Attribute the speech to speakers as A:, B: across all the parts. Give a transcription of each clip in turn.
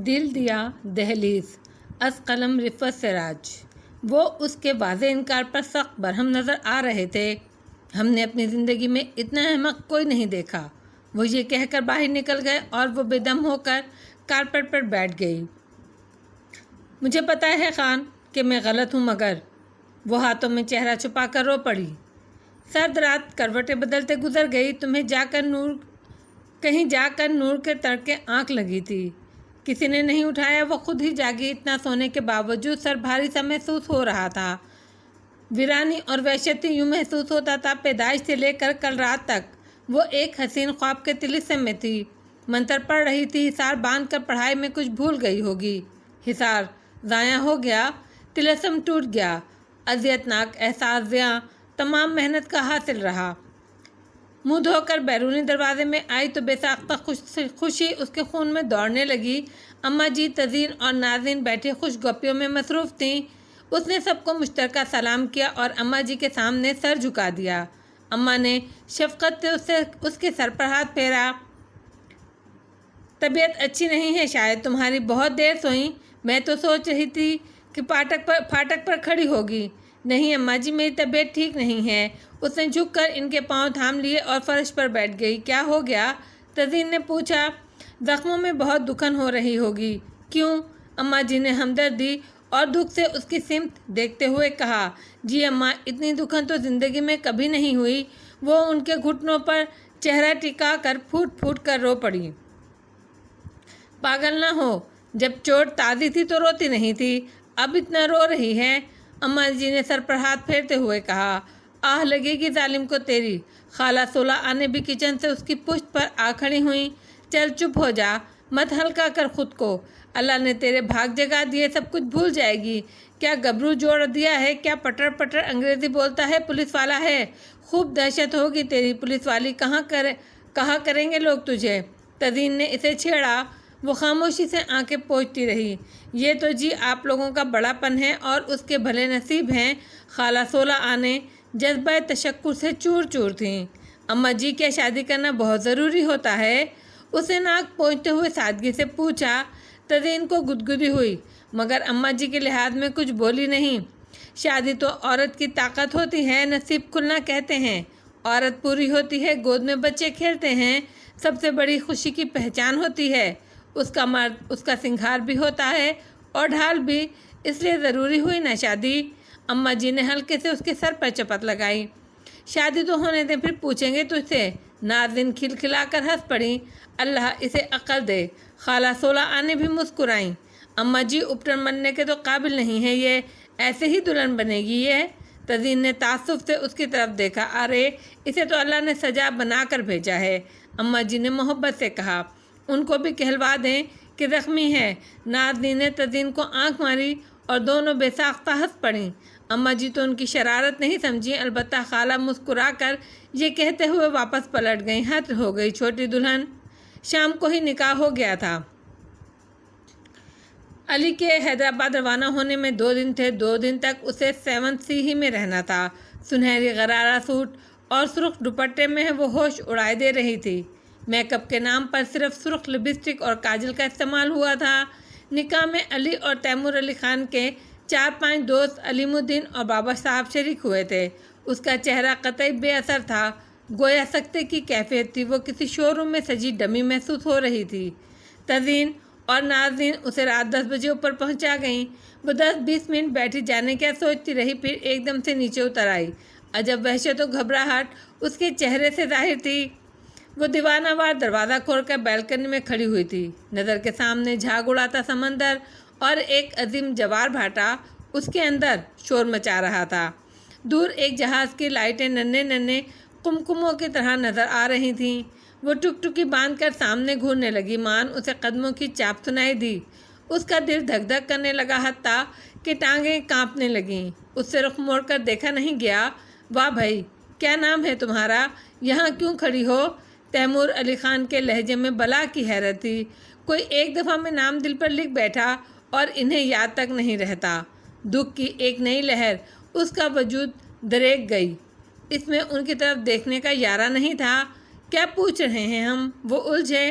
A: دل دیا دہلیز از قلم رفت سراج۔ وہ اس کے واضح انکار پر سخت برہم نظر آ رہے تھے۔ ہم نے اپنی زندگی میں اتنا احمق کوئی نہیں دیکھا۔ وہ یہ کہہ کر باہر نکل گئے اور وہ بے دم ہو کر کارپیٹ پر بیٹھ گئی۔ مجھے پتہ ہے خان کہ میں غلط ہوں، مگر وہ ہاتھوں میں چہرہ چھپا کر رو پڑی۔ سرد رات کروٹیں بدلتے گزر گئی۔ کہیں جا کر نور کے تڑکے آنکھ لگی تھی۔ کسی نے نہیں اٹھایا، وہ خود ہی جاگی۔ اتنا سونے کے باوجود سر بھاری سا محسوس ہو رہا تھا۔ ویرانی اور وحشتی یوں محسوس ہوتا تھا پیدائش سے لے کر کل رات تک وہ ایک حسین خواب کے طلسم میں تھی۔ منتر پڑھ رہی تھی، حصار باندھ کر پڑھائی میں کچھ بھول گئی ہوگی۔ حصار ضائع ہو گیا، طلسم ٹوٹ گیا، اذیت ناک احساس ضیاع تمام محنت کا حاصل رہا۔ منہ دھو کر بیرونی دروازے میں آئی تو بے ساختہ خوشی اس کے خون میں دوڑنے لگی۔ اماں جی تزئین اور ناظرین بیٹھے خوش گپیوں میں مصروف تھیں۔ اس نے سب کو مشترکہ سلام کیا اور اماں جی کے سامنے سر جھکا دیا۔ اماں نے شفقت سے اس کے سر پر ہاتھ پھیرا۔ طبیعت اچھی نہیں ہے شاید، تمہاری بہت دیر سوئیں؟ میں تو سوچ رہی تھی کہ پھاٹک پر کھڑی ہوگی۔ نہیں اماں جی، میری طبیعت ٹھیک نہیں ہے۔ اس نے جھک کر ان کے پاؤں تھام لیے اور فرش پر بیٹھ گئی۔ کیا ہو گیا؟ تزئین نے پوچھا۔ زخموں میں بہت دکھن ہو رہی ہوگی۔ کیوں؟ اماں جی نے ہمدردی اور دکھ سے اس کی سمت دیکھتے ہوئے کہا۔ جی اماں، اتنی دکھن تو زندگی میں کبھی نہیں ہوئی۔ وہ ان کے گھٹنوں پر چہرہ ٹکا کر پھوٹ پھوٹ کر رو پڑی۔ پاگل نہ ہو، جب چوٹ تازی تھی تو روتی نہیں تھی، اب اتنا رو رہی ہے؟ اماں جی نے سر پر ہاتھ پھیرتے ہوئے کہا۔ آہ لگے گی ظالم کو تیری۔ خالہ سولہ آنے بھی کچن سے اس کی پشت پر آ کھڑی ہوئیں۔ چل چپ ہو جا، مت ہلکا کر خود کو، اللہ نے تیرے بھاگ جگا دیے، سب کچھ بھول جائے گی۔ کیا گبرو جوڑ دیا ہے؟ کیا پٹر پٹر انگریزی بولتا ہے؟ پولیس والا ہے، خوب دہشت ہوگی تیری۔ پولیس والی کہا کریں گے لوگ تجھے۔ تزئین نے اسے چھیڑا۔ وہ خاموشی سے آنکھیں پوچھتی رہی۔ یہ تو جی آپ لوگوں کا بڑا پن ہے اور اس کے بھلے نصیب ہیں۔ خالہ سولہ آنے جذبہ تشکر سے چور چور تھیں۔ اماں جی، کیا شادی کرنا بہت ضروری ہوتا ہے؟ اسے ناک پوچھتے ہوئے سادگی سے پوچھا۔ تزئین کو گدگدی ہوئی، مگر اماں جی کے لحاظ میں کچھ بولی نہیں۔ شادی تو عورت کی طاقت ہوتی ہے، نصیب کھلنا کہتے ہیں۔ عورت پوری ہوتی ہے، گود میں بچے کھیلتے ہیں، سب سے بڑی خوشی کی پہچان ہوتی ہے۔ اس کا مرد اس کا سنگھار بھی ہوتا ہے اور ڈھال بھی، اس لیے ضروری ہوئی نا شادی۔ اماں جی نے ہلکے سے اس کے سر پر چپت لگائی۔ شادی تو ہونے دیں، پھر پوچھیں گے تجھ سے۔ ناظرین کھلکھلا کر ہنس پڑیں۔ اللہ اسے عقل دے۔ خالہ سولہ آنے بھی مسکرائیں۔ اماں جی، اپٹن بننے کے تو قابل نہیں ہے یہ، ایسے ہی دلہن بنے گی یہ؟ تزئین نے تعصب سے اس کی طرف دیکھا۔ ارے اسے تو اللہ نے سجا بنا کر بھیجا ہے، اماں جی نے محبت سے کہا۔ ان کو بھی کہلوا دیں کہ زخمی ہے۔ ناظرین نے تزئین کو آنکھ ماری اور دونوں بے ساختہ ہنس پڑیں۔ اماں جی تو ان کی شرارت نہیں سمجھی، البتہ خالہ مسکرا کر یہ کہتے ہوئے واپس پلٹ گئیں۔ حد ہو گئی چھوٹی دلہن، شام کو ہی نکاح ہو گیا تھا۔ علی کے حیدرآباد روانہ ہونے میں 2 دن تھے۔ 2 دن تک اسے 7C ہی میں رہنا تھا۔ سنہری غرارہ سوٹ اور سرخ دوپٹے میں وہ ہوش اڑائے دے رہی تھی۔ میک اپ کے نام پر صرف سرخ لپسٹک اور کاجل کا استعمال ہوا تھا۔ نکاح میں علی اور تیمور علی خان کے 4-5 دوست علیم الدین اور بابا صاحب شریک ہوئے تھے۔ اس کا چہرہ قطعی بے اثر تھا، گویا سکتے کی کیفیت تھی۔ وہ کسی شو روم میں سجی ڈمی محسوس ہو رہی تھی۔ تزئین اور ناظرین اسے رات 10 بجے اوپر پہنچا گئیں۔ وہ 10-20 منٹ بیٹھی جانے کیا سوچتی رہی، پھر ایک دم سے نیچے اتر آئی۔ عجب وحشت و گھبراہٹ اس کے چہرے سے ظاہر تھی۔ وہ دیوانہ وار دروازہ کھول کر بالکنی میں کھڑی ہوئی تھی۔ نظر کے سامنے جھاگ اڑاتا سمندر اور ایک عظیم جوار بھاٹا اس کے اندر شور مچا رہا تھا۔ دور ایک جہاز کی لائٹیں ننھے ننھے قمقموں کی طرح نظر آ رہی تھیں۔ وہ ٹکٹکی باندھ کر سامنے گھورنے لگی۔ مان اسے قدموں کی چاپ سنائی دی۔ اس کا دل دھک دھک کرنے لگا، حتیٰ کہ ٹانگیں کانپنے لگیں۔ اس سے رخ موڑ کر دیکھا نہیں گیا۔ واہ بھائی، کیا نام ہے تمہارا؟ یہاں کیوں کھڑی ہو؟ تیمور علی خان کے لہجے میں بلا کی حیرت تھی۔ کوئی ایک دفعہ میں نام دل پر لکھ بیٹھا اور انہیں یاد تک نہیں رہتا۔ دکھ کی ایک نئی لہر اس کا وجود دریک گئی۔ اس میں ان کی طرف دیکھنے کا یارہ نہیں تھا۔ کیا پوچھ رہے ہیں ہم؟ وہ الجھے۔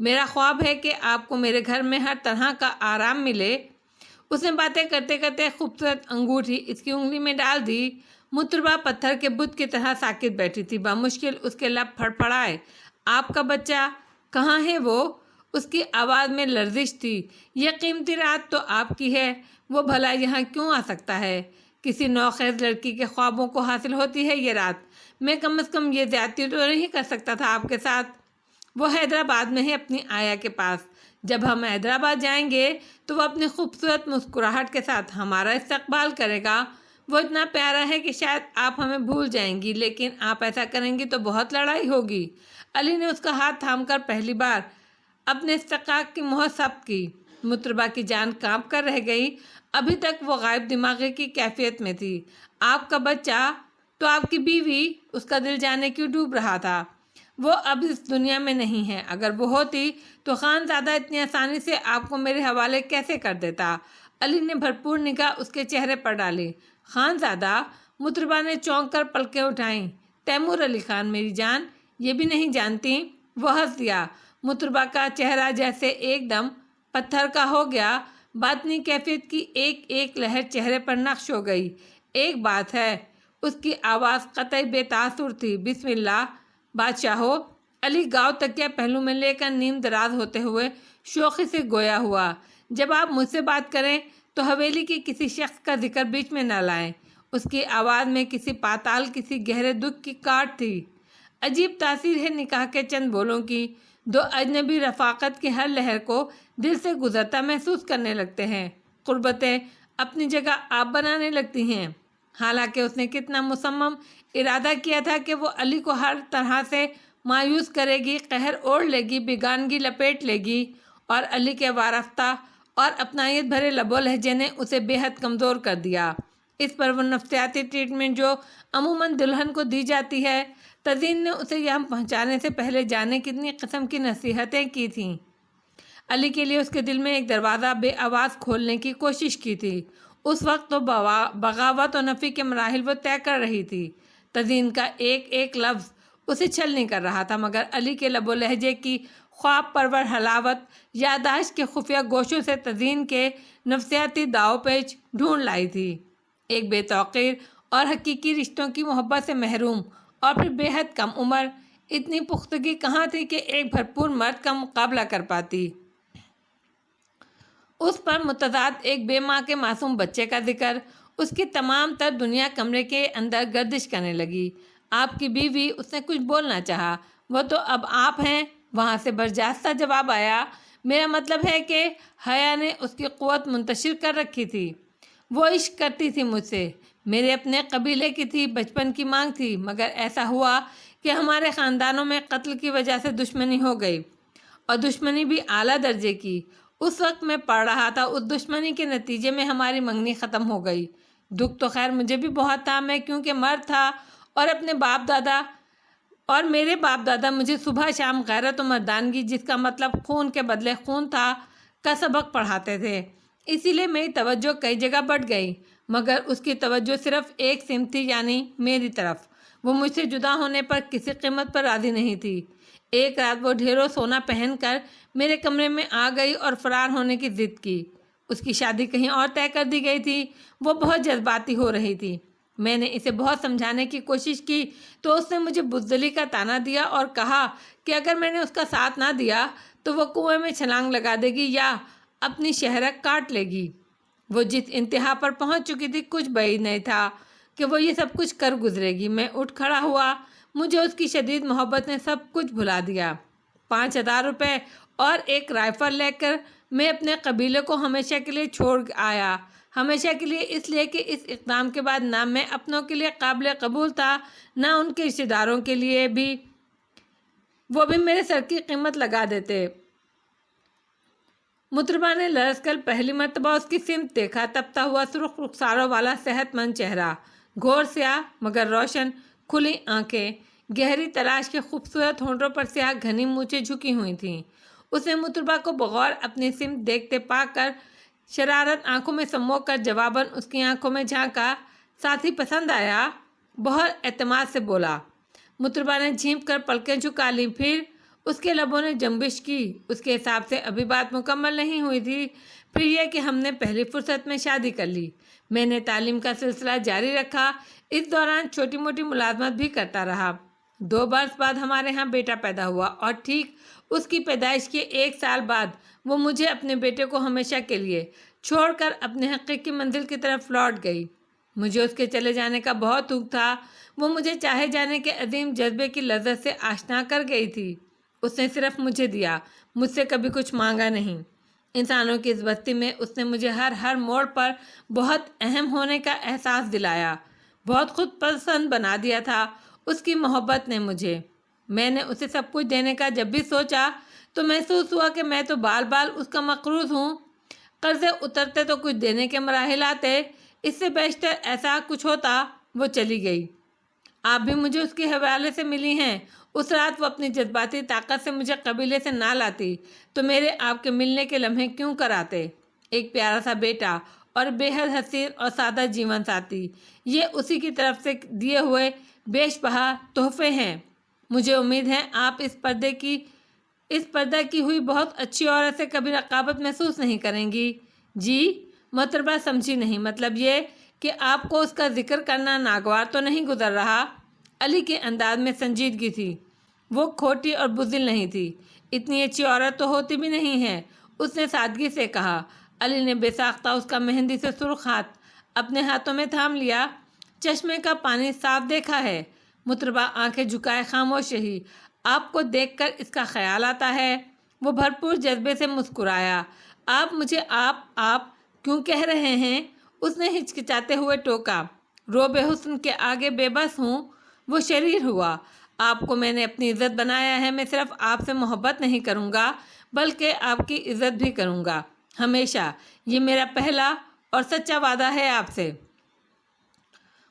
A: میرا خواب ہے کہ آپ کو میرے گھر میں ہر طرح کا آرام ملے۔ اس نے باتیں کرتے کرتے خوبصورت انگوٹھی اس کی انگلی میں ڈال دی۔ مطربہ پتھر کے بت کی طرح ساکت بیٹھی تھی۔ بمشکل اس کے لب پھڑپھڑائے۔ آپ کا بچہ کہاں ہے وہ؟ اس کی آواز میں لرزش تھی۔ یہ قیمتی رات تو آپ کی ہے، وہ بھلا یہاں کیوں آ سکتا ہے؟ کسی نوخیز لڑکی کے خوابوں کو حاصل ہوتی ہے یہ رات۔ میں کم از کم یہ زیادتی تو نہیں کر سکتا تھا آپ کے ساتھ۔ وہ حیدرآباد میں ہے اپنی آیا کے پاس۔ جب ہم حیدرآباد جائیں گے تو وہ اپنی خوبصورت مسکراہٹ کے ساتھ ہمارا استقبال کرے گا۔ وہ اتنا پیارا ہے کہ شاید آپ ہمیں بھول جائیں گی، لیکن آپ ایسا کریں گی تو بہت لڑائی ہوگی۔ علی نے اس کا ہاتھ تھام کر پہلی بار اپنے استحقاق کی مہر ثبت کی۔ مطربہ کی جان کانپ کر رہ گئی۔ ابھی تک وہ غائب دماغی کی کیفیت میں تھی۔ آپ کا بچہ تو آپ کی بیوی، اس کا دل جانے کیوں ڈوب رہا تھا۔ وہ اب اس دنیا میں نہیں ہے۔ اگر وہ ہوتی تو خانزادہ اتنی آسانی سے آپ کو میرے حوالے کیسے کر دیتا؟ علی نے بھرپور نگاہ اس کے چہرے پر ڈالی۔ خانزادہ؟ مطربہ نے چونک کر پلکیں اٹھائیں۔ تیمور علی خان میری جان، یہ بھی نہیں جانتی؟ وہ ہنس دیا۔ مطربہ کا چہرہ جیسے ایک دم پتھر کا ہو گیا۔ باطنی کیفیت کی ایک ایک لہر چہرے پر نقش ہو گئی۔ ایک بات ہے، اس کی آواز قطعی بے تاثر تھی۔ بسم اللہ بادشاہو۔ علی گاؤ تکیہ پہلو میں لے کر نیم دراز ہوتے ہوئے شوخی سے گویا ہوا۔ جب آپ مجھ سے بات کریں تو حویلی کی کسی شخص کا ذکر بیچ میں نہ لائیں۔ اس کی آواز میں کسی پاتال، کسی گہرے دکھ کی کاٹ تھی۔ عجیب تاثیر ہے نکاح کے چند بولوں کی۔ دو اجنبی رفاقت کی ہر لہر کو دل سے گزرتا محسوس کرنے لگتے ہیں۔ قربتیں اپنی جگہ آپ بنانے لگتی ہیں۔ حالانکہ اس نے کتنا مصمم ارادہ کیا تھا کہ وہ علی کو ہر طرح سے مایوس کرے گی، قہر اوڑھ لے گی، بیگانگی لپیٹ لے گی، اور علی کے وارفتہ اور اپنائیت بھرے لب و لہجے نے اسے بے حد کمزور کر دیا۔ اس پر وہ نفسیاتی ٹریٹمنٹ جو عموماً دلہن کو دی جاتی ہے، تزئین نے اسے یہاں پہنچانے سے پہلے جانے کتنی قسم کی نصیحتیں کی تھیں۔ علی کے لیے اس کے دل میں ایک دروازہ بے آواز کھولنے کی کوشش کی تھی۔ اس وقت تو بغاوت و نفی کے مراحل وہ طے کر رہی تھی۔ تزئین کا ایک ایک لفظ اسے چھل نہیں کر رہا تھا، مگر علی کے لب و لہجے کی خواب پرور حلاوت یادداشت کے خفیہ گوشوں سے تزئین کے نفسیاتی داؤ پیچ ڈھونڈ لائی تھی۔ ایک بے توقیر اور حقیقی رشتوں کی محبت سے محروم اور پھر بے حد کم عمر، اتنی پختگی کہاں تھی کہ ایک بھرپور مرد کا مقابلہ کر پاتی؟ اس پر متضاد ایک بے ماں کے معصوم بچے کا ذکر۔ اس کی تمام تر دنیا کمرے کے اندر گردش کرنے لگی۔ آپ کی بیوی، اس نے کچھ بولنا چاہا۔ وہ تو اب آپ ہیں، وہاں سے برجستہ جواب آیا۔ میرا مطلب ہے کہ حیا نے اس کی قوت منتشر کر رکھی تھی۔ وہ عشق کرتی تھی مجھ سے، میرے اپنے قبیلے کی تھی، بچپن کی مانگ تھی، مگر ایسا ہوا کہ ہمارے خاندانوں میں قتل کی وجہ سے دشمنی ہو گئی، اور دشمنی بھی اعلیٰ درجے کی۔ اس وقت میں پڑھ رہا تھا، اس دشمنی کے نتیجے میں ہماری منگنی ختم ہو گئی۔ دکھ تو خیر مجھے بھی بہت تھا، میں کیونکہ مرد تھا، اور اپنے باپ دادا اور میرے باپ دادا مجھے صبح شام غیرت و مردانگی، جس کا مطلب خون کے بدلے خون تھا، کا سبق پڑھاتے تھے۔ اسی لیے میری توجہ کئی جگہ بڑھ گئی، مگر اس کی توجہ صرف ایک سمت تھی، یعنی میری طرف۔ وہ مجھ سے جدا ہونے پر کسی قیمت پر راضی نہیں تھی۔ ایک رات وہ ڈھیروں سونا پہن کر میرے کمرے میں آ گئی اور فرار ہونے کی ضد کی۔ اس کی شادی کہیں اور طے کر دی گئی تھی۔ وہ بہت جذباتی ہو رہی تھی۔ میں نے اسے بہت سمجھانے کی کوشش کی تو اس نے مجھے بزدلی کا طعنہ دیا اور کہا کہ اگر میں نے اس کا ساتھ نہ دیا تو وہ کنویں میں چھلانگ لگا دے گی یا اپنی شہرک کاٹ لے گی۔ وہ جس انتہا پر پہنچ چکی تھی، کچھ بعید نہیں تھا کہ وہ یہ سب کچھ کر گزرے گی۔ میں اٹھ کھڑا ہوا۔ مجھے اس کی شدید محبت نے سب کچھ بھلا دیا۔ 5,000 روپے اور ایک رائفل لے کر میں اپنے قبیلے کو ہمیشہ کے لیے چھوڑ آیا۔ ہمیشہ کے لیے اس لیے کہ اس اقدام کے بعد نہ میں اپنوں کے لیے قابل قبول تھا، نہ ان کے رشتہ داروں کے لیے بھی۔ وہ بھی میرے سر کی قیمت لگا دیتے۔ مطربہ نے لرز کر پہلی مرتبہ اس کی سمت دیکھا۔ تپتا ہوا سرخ رخساروں والا صحت مند چہرہ، گھور سیاہ مگر روشن کھلی آنکھیں، گہری تلاش کے خوبصورت ہونٹوں پر سیاہ گھنی مونچھیں جھکی ہوئی تھیں۔ اس نے مطربہ کو بغور اپنی سمت دیکھتے پا کر شرارت آنکھوں میں سمو کر جواباً اس کی آنکھوں میں جھانکا۔ ساتھی پسند آیا؟ بہت اعتماد سے بولا۔ مطربہ نے جھینپ کر پلکیں جھکا لیں، پھر اس کے لبوں نے جنبش کی۔ اس کے حساب سے ابھی بات مکمل نہیں ہوئی تھی۔ پھر یہ کہ ہم نے پہلی فرصت میں شادی کر لی۔ میں نے تعلیم کا سلسلہ جاری رکھا۔ اس دوران چھوٹی موٹی ملازمت بھی کرتا رہا۔ 2 برس بعد ہمارے ہاں بیٹا پیدا ہوا اور ٹھیک اس کی پیدائش کے 1 سال بعد وہ مجھے اپنے بیٹے کو ہمیشہ کے لیے چھوڑ کر اپنے حقیقی منزل کی طرف لوٹ گئی۔ مجھے اس کے چلے جانے کا بہت دکھ تھا۔ وہ مجھے چاہے جانے کے عظیم جذبے کی لذت سے آشنا کر گئی تھی۔ اس نے صرف مجھے دیا، مجھ سے کبھی کچھ مانگا نہیں۔ انسانوں کی اس بستی میں اس نے مجھے ہر موڑ پر بہت اہم ہونے کا احساس دلایا، بہت خود پسند بنا دیا تھا۔ اس کی محبت نے مجھے، میں نے اسے سب کچھ دینے کا جب بھی سوچا تو محسوس ہوا کہ میں تو بال بال اس کا مقروض ہوں۔ قرضے اترتے تو کچھ دینے کے مراحل آتے، اس سے بیشتر ایسا کچھ ہوتا۔ وہ چلی گئی۔ آپ بھی مجھے اس کے حوالے سے ملی ہیں۔ اس رات وہ اپنی جذباتی طاقت سے مجھے قبیلے سے نہ لاتی تو میرے آپ کے ملنے کے لمحے کیوں کراتے؟ ایک پیارا سا بیٹا اور بے حد حسین اور سادہ جیون ساتھی، یہ اسی کی طرف سے دیے ہوئے بیش بہا تحفے ہیں۔ مجھے امید ہے آپ اس پردہ کی ہوئی بہت اچھی عورت سے کبھی رقابت محسوس نہیں کریں گی۔ جی؟ محترمہ سمجھی نہیں۔ مطلب یہ کہ آپ کو اس کا ذکر کرنا ناگوار تو نہیں گزر رہا؟ علی کے انداز میں سنجیدگی تھی۔ وہ کھوٹی اور بزدل نہیں تھی۔ اتنی اچھی عورت تو ہوتی بھی نہیں ہے، اس نے سادگی سے کہا۔ علی نے بے ساختہ اس کا مہندی سے سرخ ہاتھ اپنے ہاتھوں میں تھام لیا۔ چشمے کا پانی صاف دیکھا ہے۔ مطربہ آنکھیں جھکائے خاموش رہی۔ آپ کو دیکھ کر اس کا خیال آتا ہے۔ وہ بھرپور جذبے سے مسکرایا۔ آپ مجھے آپ کیوں کہہ رہے ہیں؟ اس نے ہچکچاتے ہوئے ٹوکا۔ روب حسن کے آگے بے بس ہوں۔ وہ شریر ہوا۔ آپ کو میں نے اپنی عزت بنایا ہے۔ میں صرف آپ سے محبت نہیں کروں گا بلکہ آپ کی عزت بھی کروں گا، ہمیشہ۔ یہ میرا پہلا اور سچا وعدہ ہے آپ سے۔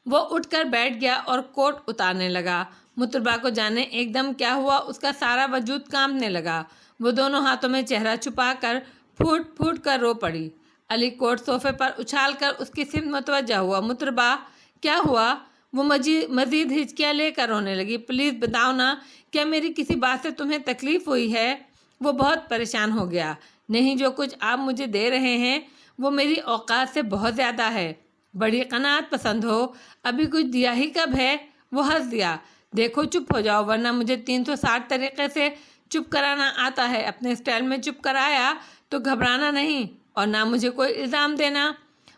A: وہ اٹھ کر بیٹھ گیا اور کوٹ اتارنے لگا۔ مطربہ کو جانے ایک دم کیا ہوا، اس کا سارا وجود کانپنے لگا۔ وہ دونوں ہاتھوں میں چہرہ چھپا کر پھوٹ پھوٹ کر رو پڑی۔ علی کوٹ صوفے پر اچھال کر اس کی سمت متوجہ ہوا۔ مطربہ کیا ہوا؟ وہ مزید ہچکیاں لے کر رونے لگی۔ پلیز بتاؤ نا، کیا میری کسی بات سے تمہیں تکلیف ہوئی ہے؟ وہ بہت پریشان ہو گیا۔ نہیں، جو کچھ آپ مجھے دے رہے ہیں وہ میری اوقات سے بہت زیادہ ہے۔ بڑی قناعت پسند ہو۔ ابھی کچھ دیا ہی کب ہے؟ وہ ہنس دیا۔ دیکھو چپ ہو جاؤ ورنہ مجھے 360 طریقے سے چپ کرانا آتا ہے۔ اپنے اسٹائل میں چپ کرایا تو گھبرانا نہیں اور نہ مجھے کوئی الزام دینا۔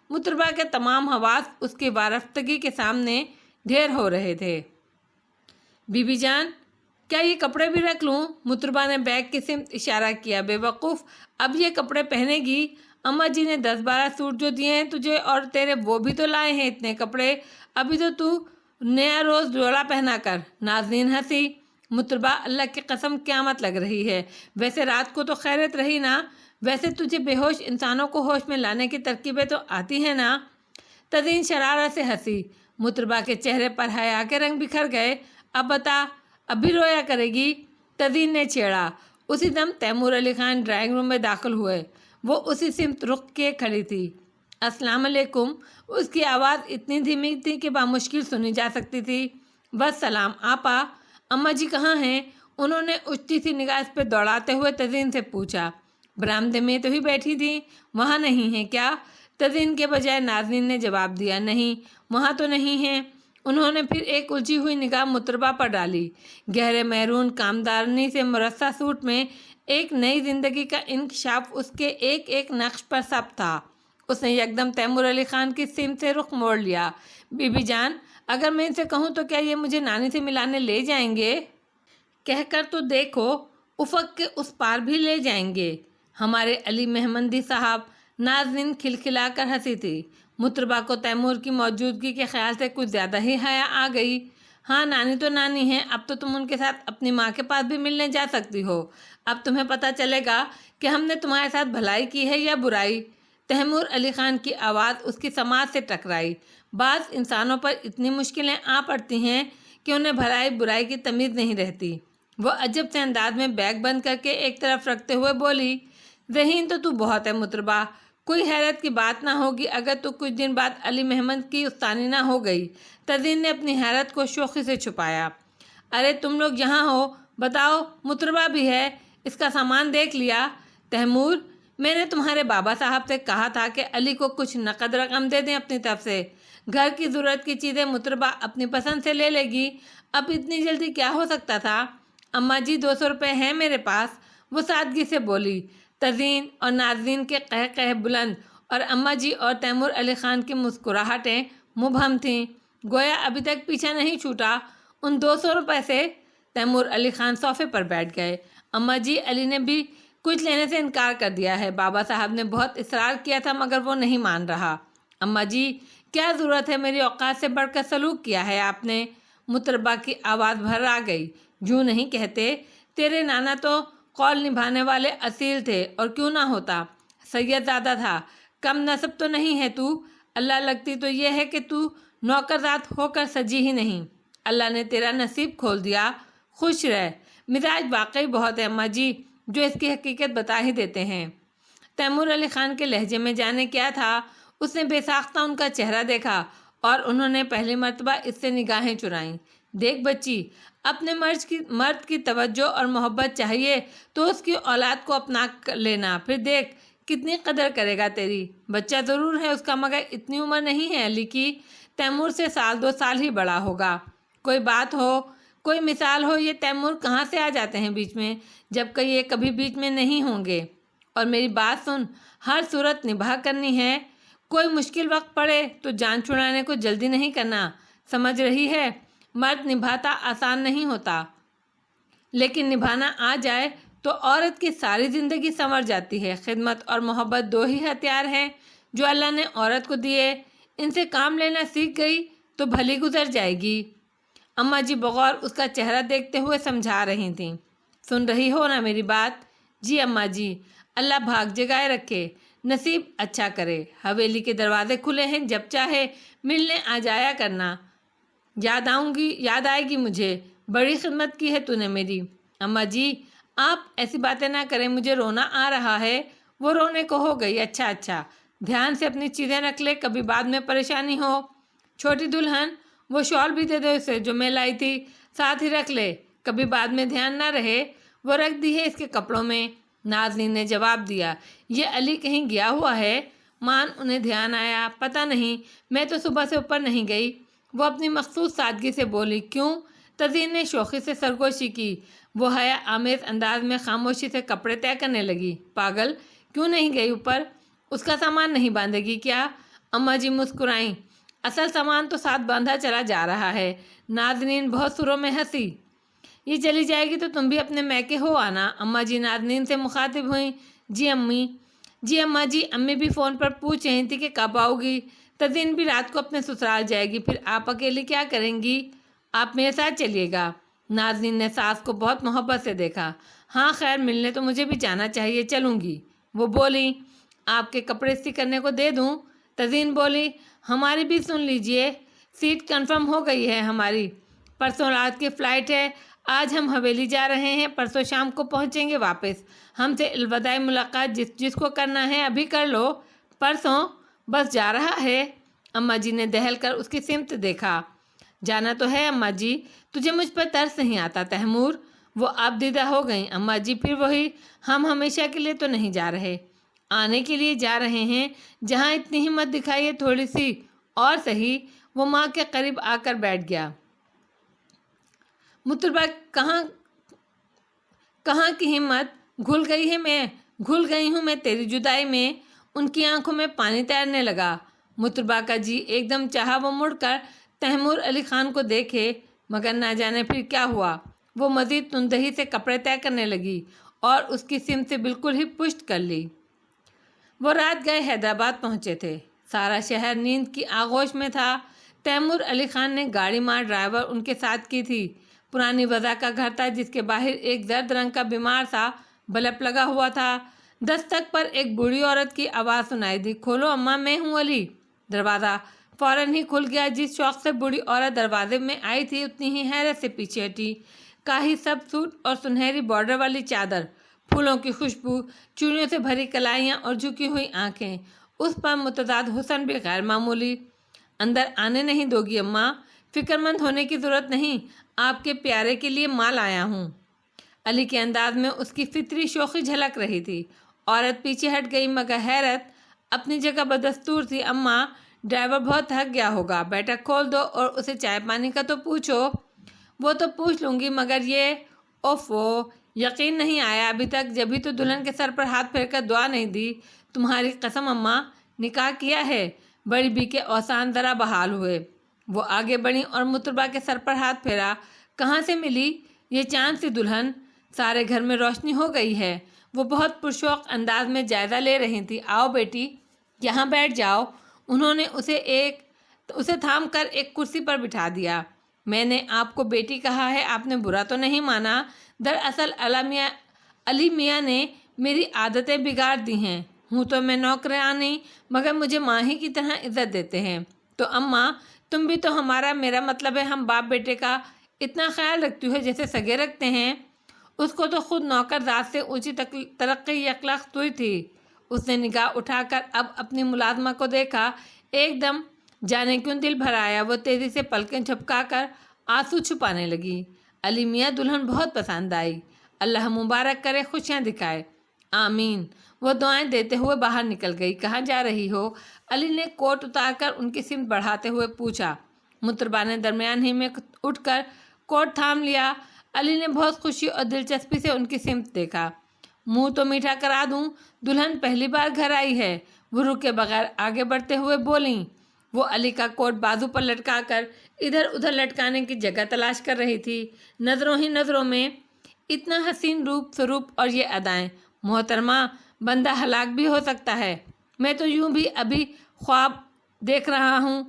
A: مطربہ کے تمام حواس اس کی وارفتگی کے سامنے ڈھیر ہو رہے تھے۔ بی بی جان، کیا یہ کپڑے بھی رکھ لوں؟ مطربہ نے بیگ کی سمت اشارہ کیا۔ بے وقوف، اب یہ کپڑے پہنے گی؟ اماں جی نے 10-12 سوٹ جو دیے ہیں تجھے اور تیرے وہ بھی تو لائے ہیں اتنے کپڑے، ابھی تو نیا روز جوڑا پہنا کر۔ نازنین ہنسی۔ مطربہ، اللہ کی قسم قیامت لگ رہی ہے۔ ویسے رات کو تو خیریت رہی نا؟ ویسے تجھے بے ہوش انسانوں کو ہوش میں لانے کی ترکیبیں تو آتی ہیں نا؟ تزین شرارت سے ہنسی۔ مطربہ کے چہرے پر حیا کے رنگ بکھر گئے۔ اب بتا، اب بھی رویا کرے گی؟ تزین نے چھیڑا۔ اسی دم Timur Ali Khan drawing room میں داخل ہوئے۔ وہ اسی سمت رخ کیے کھڑی تھی۔ السلام علیکم۔ اس کی آواز اتنی دھیمی تھی کہ بامشکل سنی جا سکتی تھی۔ بس سلام آپا۔ اماں جی کہاں ہیں؟ انہوں نے اچتی سی نگاہ اس پہ دوڑاتے ہوئے تزین سے پوچھا۔ برآمدے میں تو ہی بیٹھی تھی، وہاں نہیں ہیں کیا؟ تزین کے بجائے نازنین نے جواب دیا۔ نہیں، وہاں تو نہیں ہیں۔ انہوں نے پھر ایک الجھی ہوئی نگاہ مطربہ پر ڈالی۔ گہرے میرون کامدارنی سے مرصع سوٹ میں ایک نئی زندگی کا انکشاف اس کے ایک ایک نقش پر سب تھا۔ اس نے یکدم تیمور علی خان کی سمت سے رخ موڑ لیا۔ بی بی جان، اگر میں ان سے کہوں تو کیا یہ مجھے نانی سے ملانے لے جائیں گے؟ کہہ کر تو دیکھو، افق کے اس پار بھی لے جائیں گے ہمارے علی مہمندی صاحب۔ نازنین کھلکھلا کر ہنسی تھی۔ مطربہ کو تیمور کی موجودگی کے خیال سے کچھ زیادہ ہی حیا آ گئی۔ ہاں، نانی تو نانی ہے، اب تو تم ان کے ساتھ اپنی ماں کے پاس بھی ملنے جا سکتی ہو۔ اب تمہیں پتہ چلے گا کہ ہم نے تمہارے ساتھ بھلائی کی ہے یا برائی۔ تیمور علی خان کی آواز اس کی سماعت سے ٹکرائی۔ بعض انسانوں پر اتنی مشکلیں آ پڑتی ہیں کہ انہیں بھلائی برائی کی تمیز نہیں رہتی۔ وہ عجب سے انداز میں بیگ بند کر کے ایک طرف رکھتے ہوئے بولی۔ ذہین تو بہت ہے مطربہ، کوئی حیرت کی بات نہ ہوگی اگر تو کچھ دن بعد علی محمد کی استانی نہ ہو گئی۔ تزین نے اپنی حیرت کو شوخی سے چھپایا۔ ارے تم لوگ یہاں ہو، بتاؤ مطربہ بھی ہے، اس کا سامان دیکھ لیا؟ تیمور، میں نے تمہارے بابا صاحب سے کہا تھا کہ علی کو کچھ نقد رقم دے دیں اپنی طرف سے، گھر کی ضرورت کی چیزیں مطربہ اپنی پسند سے لے لے گی، اب اتنی جلدی کیا ہو سکتا تھا؟ اماں جی 200 روپے ہیں میرے پاس، وہ سادگی سے بولی۔ تزئین اور ناظرین کے قہقہ بلند اور اماں جی اور تیمور علی خان کی مسکراہٹیں مبہم تھیں، گویا ابھی تک پیچھا نہیں چھوٹا ان 200 روپے سے۔ تیمور علی خان صوفے پر بیٹھ گئے۔ اماں جی، علی نے بھی کچھ لینے سے انکار کر دیا ہے، بابا صاحب نے بہت اصرار کیا تھا مگر وہ نہیں مان رہا۔ اماں جی، کیا ضرورت ہے، میری اوقات سے بڑھ کر سلوک کیا ہے آپ نے؟ مطربہ کی آواز بھر آ گئی۔ یوں نہیں کہتے، تیرے نانا تو قول نبھانے والے اصیل تھے، اور کیوں نہ ہوتا، سید زادہ تھا، کم نسب تو نہیں ہے تو؟ اللہ لگتی تو یہ ہے کہ تو نوکرزاد ہو کر سجی ہی نہیں، اللہ نے تیرا نصیب کھول دیا، خوش رہ۔ مزاج واقعی بہت ہے اماں جی، جو اس کی حقیقت بتا ہی دیتے ہیں۔ تیمور علی خان کے لہجے میں جانے کیا تھا، اس نے بے ساختہ ان کا چہرہ دیکھا اور انہوں نے پہلی مرتبہ اس سے نگاہیں چرائیں۔ دیکھ بچی، اپنے مرد کی توجہ اور محبت چاہیے تو اس کی اولاد کو اپنا لینا، پھر دیکھ کتنی قدر کرے گا تیری۔ بچہ ضرور ہے اس کا، مگر اتنی عمر نہیں ہے علی کی، تیمور سے 1-2 سال ہی بڑا ہوگا۔ کوئی بات ہو، کوئی مثال ہو، یہ تیمور کہاں سے آ جاتے ہیں بیچ میں، جبکہ یہ کبھی بیچ میں نہیں ہوں گے۔ اور میری بات سن، ہر صورت نباہ کرنی ہے، کوئی مشکل وقت پڑے تو جان چھڑانے کو جلدی نہیں کرنا، سمجھ رہی ہے؟ مرد نبھاتا آسان نہیں ہوتا، لیکن نبھانا آ جائے تو عورت کی ساری زندگی سنور جاتی ہے۔ خدمت اور محبت 2 ہی ہتھیار ہیں جو اللہ نے عورت کو دیے، ان سے کام لینا سیکھ گئی تو بھلی گزر جائے گی۔ اماں جی بغور اس کا چہرہ دیکھتے ہوئے سمجھا رہی تھیں۔ سن رہی ہو نا میری بات؟ جی اماں جی، اللہ بھاگ جگائے رکھے، نصیب اچھا کرے، حویلی کے دروازے کھلے ہیں، جب چاہے ملنے آ جایا کرنا، یاد آئے گی مجھے، بڑی خدمت کی ہے تو نے میری۔ اماں جی، آپ ایسی باتیں نہ کریں، مجھے رونا آ رہا ہے۔ وہ رونے کو ہو گئی۔ اچھا، دھیان سے اپنی چیزیں رکھ لے، کبھی بعد میں پریشانی ہو۔ چھوٹی دلہن، وہ شال بھی دے دے اسے جو میں لائی تھی، ساتھ ہی رکھ لے، کبھی بعد میں دھیان نہ رہے، وہ رکھ دی ہے اس کے کپڑوں میں۔ ناظرین نے جواب دیا، یہ علی کہیں گیا ہوا ہے؟ مان انہیں دھیان آیا، پتہ نہیں، میں تو صبح سے اوپر نہیں گئی، وہ اپنی مخصوص سادگی سے بولی۔ کیوں؟ تزئین نے شوخی سے سرگوشی کی۔ وہ حیا آمیز انداز میں خاموشی سے کپڑے طے کرنے لگی۔ پاگل، کیوں نہیں گئی اوپر؟ اس کا سامان نہیں باندھے گی کیا؟ اماں جی مسکرائیں۔ اصل سامان تو ساتھ باندھا چلا جا رہا ہے۔ ناظرین بہت سروں میں ہنسی۔ یہ چلی جائے گی تو تم بھی اپنے میکے ہو آنا، اماں جی ناظرین سے مخاطب ہوئیں۔ جی اماں جی، امی بھی فون پر پوچھ رہی تھی کہ کب آؤ گی۔ تزئین بھی رات کو اپنے سسرال جائے گی، پھر آپ اکیلی کیا کریں گی؟ آپ میرے ساتھ چلیے گا۔ ناظرین نے ساس کو بہت محبت سے دیکھا۔ ہاں خیر، ملنے تو مجھے بھی جانا چاہیے، چلوں گی۔ وہ بولی، آپ کے کپڑے استری کرنے کو دے دوں؟ تزئین بولی، ہماری بھی سن لیجئے، سیٹ کنفرم ہو گئی ہے ہماری، پرسوں رات کی فلائٹ ہے، آج ہم حویلی جا رہے ہیں، پرسوں شام کو پہنچیں گے واپس۔ ہم سے الوداعی ملاقات جس کو کرنا ہے ابھی کر لو، پرسوں بس جا رہا ہے۔ اماں جی نے دہل کر اس کی سمت دیکھا۔ جانا تو ہے اماں جی، تجھے مجھ پر ترس نہیں آتا تیمور؟ وہ اب دیدہ ہو گئیں۔ اماں جی پھر وہی، ہم ہمیشہ کے لیے تو نہیں جا رہے، آنے کے لیے جا رہے ہیں، جہاں اتنی ہمت دکھائیے تھوڑی سی اور صحیح۔ وہ ماں کے قریب آ کر بیٹھ گیا۔ مطربہ، کہاں کی ہمت، گھل گئی ہوں میں تیری جدائی میں۔ ان کی آنکھوں میں پانی تیرنے لگا۔ مطربہ کا جی ایک دم چاہا وہ مڑ کر تیمور علی خان کو دیکھے، مگر نہ جانے پھر کیا ہوا، وہ مزید تندہی سے کپڑے طے کرنے لگی اور اس کی سمت سے بالکل ہی پشت کر لی۔ وہ رات گئے حیدرآباد پہنچے تھے، سارا شہر نیند کی آغوش میں تھا۔ تیمور علی خان نے گاڑی مار ڈرائیور ان کے ساتھ کی تھی۔ پرانی وضع کا گھر تھا جس کے باہر ایک زرد رنگ کا بیمار سا بلب لگا ہوا تھا۔ دستک پر ایک بوڑھی عورت کی آواز سنائی دی، کھولو اماں، میں ہوں علی۔ دروازہ فوراً ہی کھل گیا۔ جس شوق سے بوڑھی عورت دروازے میں آئی تھی، اتنی ہی حیرت سے پیچھے ہٹی۔ کاہی سب سوٹ اور سنہری بارڈر والی چادر، پھولوں کی خوشبو، چوڑیوں سے بھری کلائیاں اور جھکی ہوئی آنکھیں، اس پر متضاد حسن بھی غیر معمولی۔ اندر آنے نہیں دو گی اماں؟ فکر مند ہونے کی ضرورت نہیں، آپ کے پیارے کے لیے مال آیا ہوں۔ علی کے انداز میں اس کی فطری شوخی جھلک رہی تھی۔ عورت پیچھے ہٹ گئی مگر حیرت اپنی جگہ بدستور تھی۔ اماں، ڈرائیور بہت تھک گیا ہوگا، بیٹا کھول دو اور اسے چائے پانی کا تو پوچھو۔ وہ تو پوچھ لوں گی مگر یہ اوفو، یقین نہیں آیا ابھی تک، جبھی تو دلہن کے سر پر ہاتھ پھیر کر دعا نہیں دی۔ تمہاری قسم اماں، نکاح کیا ہے؟ بڑی بی کے اوسان ذرا بحال ہوئے۔ وہ آگے بڑھی اور مطربہ کے سر پر ہاتھ پھیرا۔ کہاں سے ملی یہ چاند سی دلہن؟ سارے گھر میں روشنی ہو گئی ہے۔ وہ بہت پرشوق انداز میں جائزہ لے رہی تھی۔ آؤ بیٹی، یہاں بیٹھ جاؤ۔ انہوں نے اسے تھام کر ایک کرسی پر بٹھا دیا۔ میں نے آپ کو بیٹی کہا ہے، آپ نے برا تو نہیں مانا؟ دراصل علی میاں نے میری عادتیں بگاڑ دی ہیں۔ ہوں تو میں نوکرانی مگر مجھے ماں ہی کی طرح عزت دیتے ہیں۔ تو اماں، تم بھی تو ہمارا، میرا مطلب ہے ہم باپ بیٹے کا اتنا خیال رکھتی ہو جیسے سگے رکھتے ہیں۔ اس کو تو خود نوکر ذات سے اونچی ترقی یکلخت ہوئی تھی۔ اس نے نگاہ اٹھا کر اب اپنی ملازمہ کو دیکھا۔ ایک دم جانے کیوں دل بھر آیا۔ وہ تیزی سے پلکیں جھپکا کر آنسو چھپانے لگی۔ علی میاں، دلہن بہت پسند آئی، اللہ مبارک کرے، خوشیاں دکھائے۔ آمین۔ وہ دعائیں دیتے ہوئے باہر نکل گئی۔ کہاں جا رہی ہو؟ علی نے کوٹ اتار کر ان کی سمت بڑھاتے ہوئے پوچھا۔ مطربہ نے درمیان ہی میں اٹھ کر کوٹ تھام لیا۔ علی نے بہت خوشی اور دلچسپی سے ان کی سمت دیکھا۔ منہ تو میٹھا کرا دوں، دلہن پہلی بار گھر آئی ہے، وہ رکے بغیر آگے بڑھتے ہوئے بولیں۔ وہ علی کا کوٹ بازو پر لٹکا کر ادھر ادھر لٹکانے کی جگہ تلاش کر رہی تھی۔ نظروں ہی نظروں میں اتنا حسین روپ سروپ اور یہ ادائیں۔ محترمہ، بندہ ہلاک بھی ہو سکتا ہے۔ میں تو یوں بھی ابھی خواب دیکھ رہا ہوں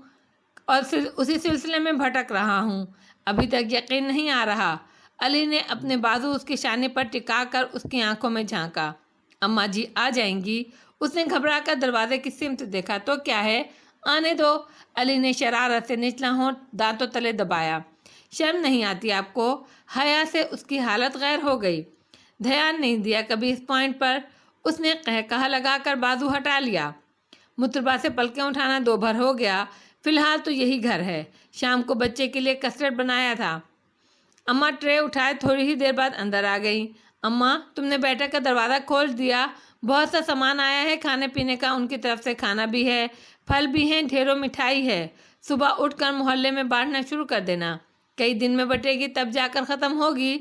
A: اور اسی سلسلے میں بھٹک رہا ہوں، ابھی تک یقین نہیں آ رہا۔ علی نے اپنے بازو اس کی شانے پر ٹکا کر اس کی آنکھوں میں جھانکا۔ اماں جی آ جائیں گی؟ اس نے گھبرا کر دروازے کی سمت دیکھا۔ تو کیا ہے، آنے دو۔ علی نے شرارت سے نچلا ہونٹ دانتوں تلے دبایا۔ شرم نہیں آتی آپ کو؟ حیا سے اس کی حالت غیر ہو گئی۔ دھیان نہیں دیا کبھی اس پوائنٹ پر؟ اس نے قہقہہ لگا کر بازو ہٹا لیا۔ مطربہ سے پلکیں اٹھانا دو بھر ہو گیا۔ فی الحال تو یہی گھر ہے۔ شام کو بچے کے لیے کسٹرڈ بنایا تھا۔ اماں ٹرے اٹھائے تھوڑی ہی دیر بعد اندر آ گئی۔ اماں، تم نے بیٹھک کا دروازہ کھول دیا؟ بہت سا سامان آیا ہے کھانے پینے کا، ان کی طرف سے کھانا بھی ہے، پھل بھی ہیں، ڈھیروں مٹھائی ہے۔ صبح اٹھ کر محلے میں بانٹنا شروع کر دینا، کئی دن میں بٹے گی تب جا کر ختم ہوگی۔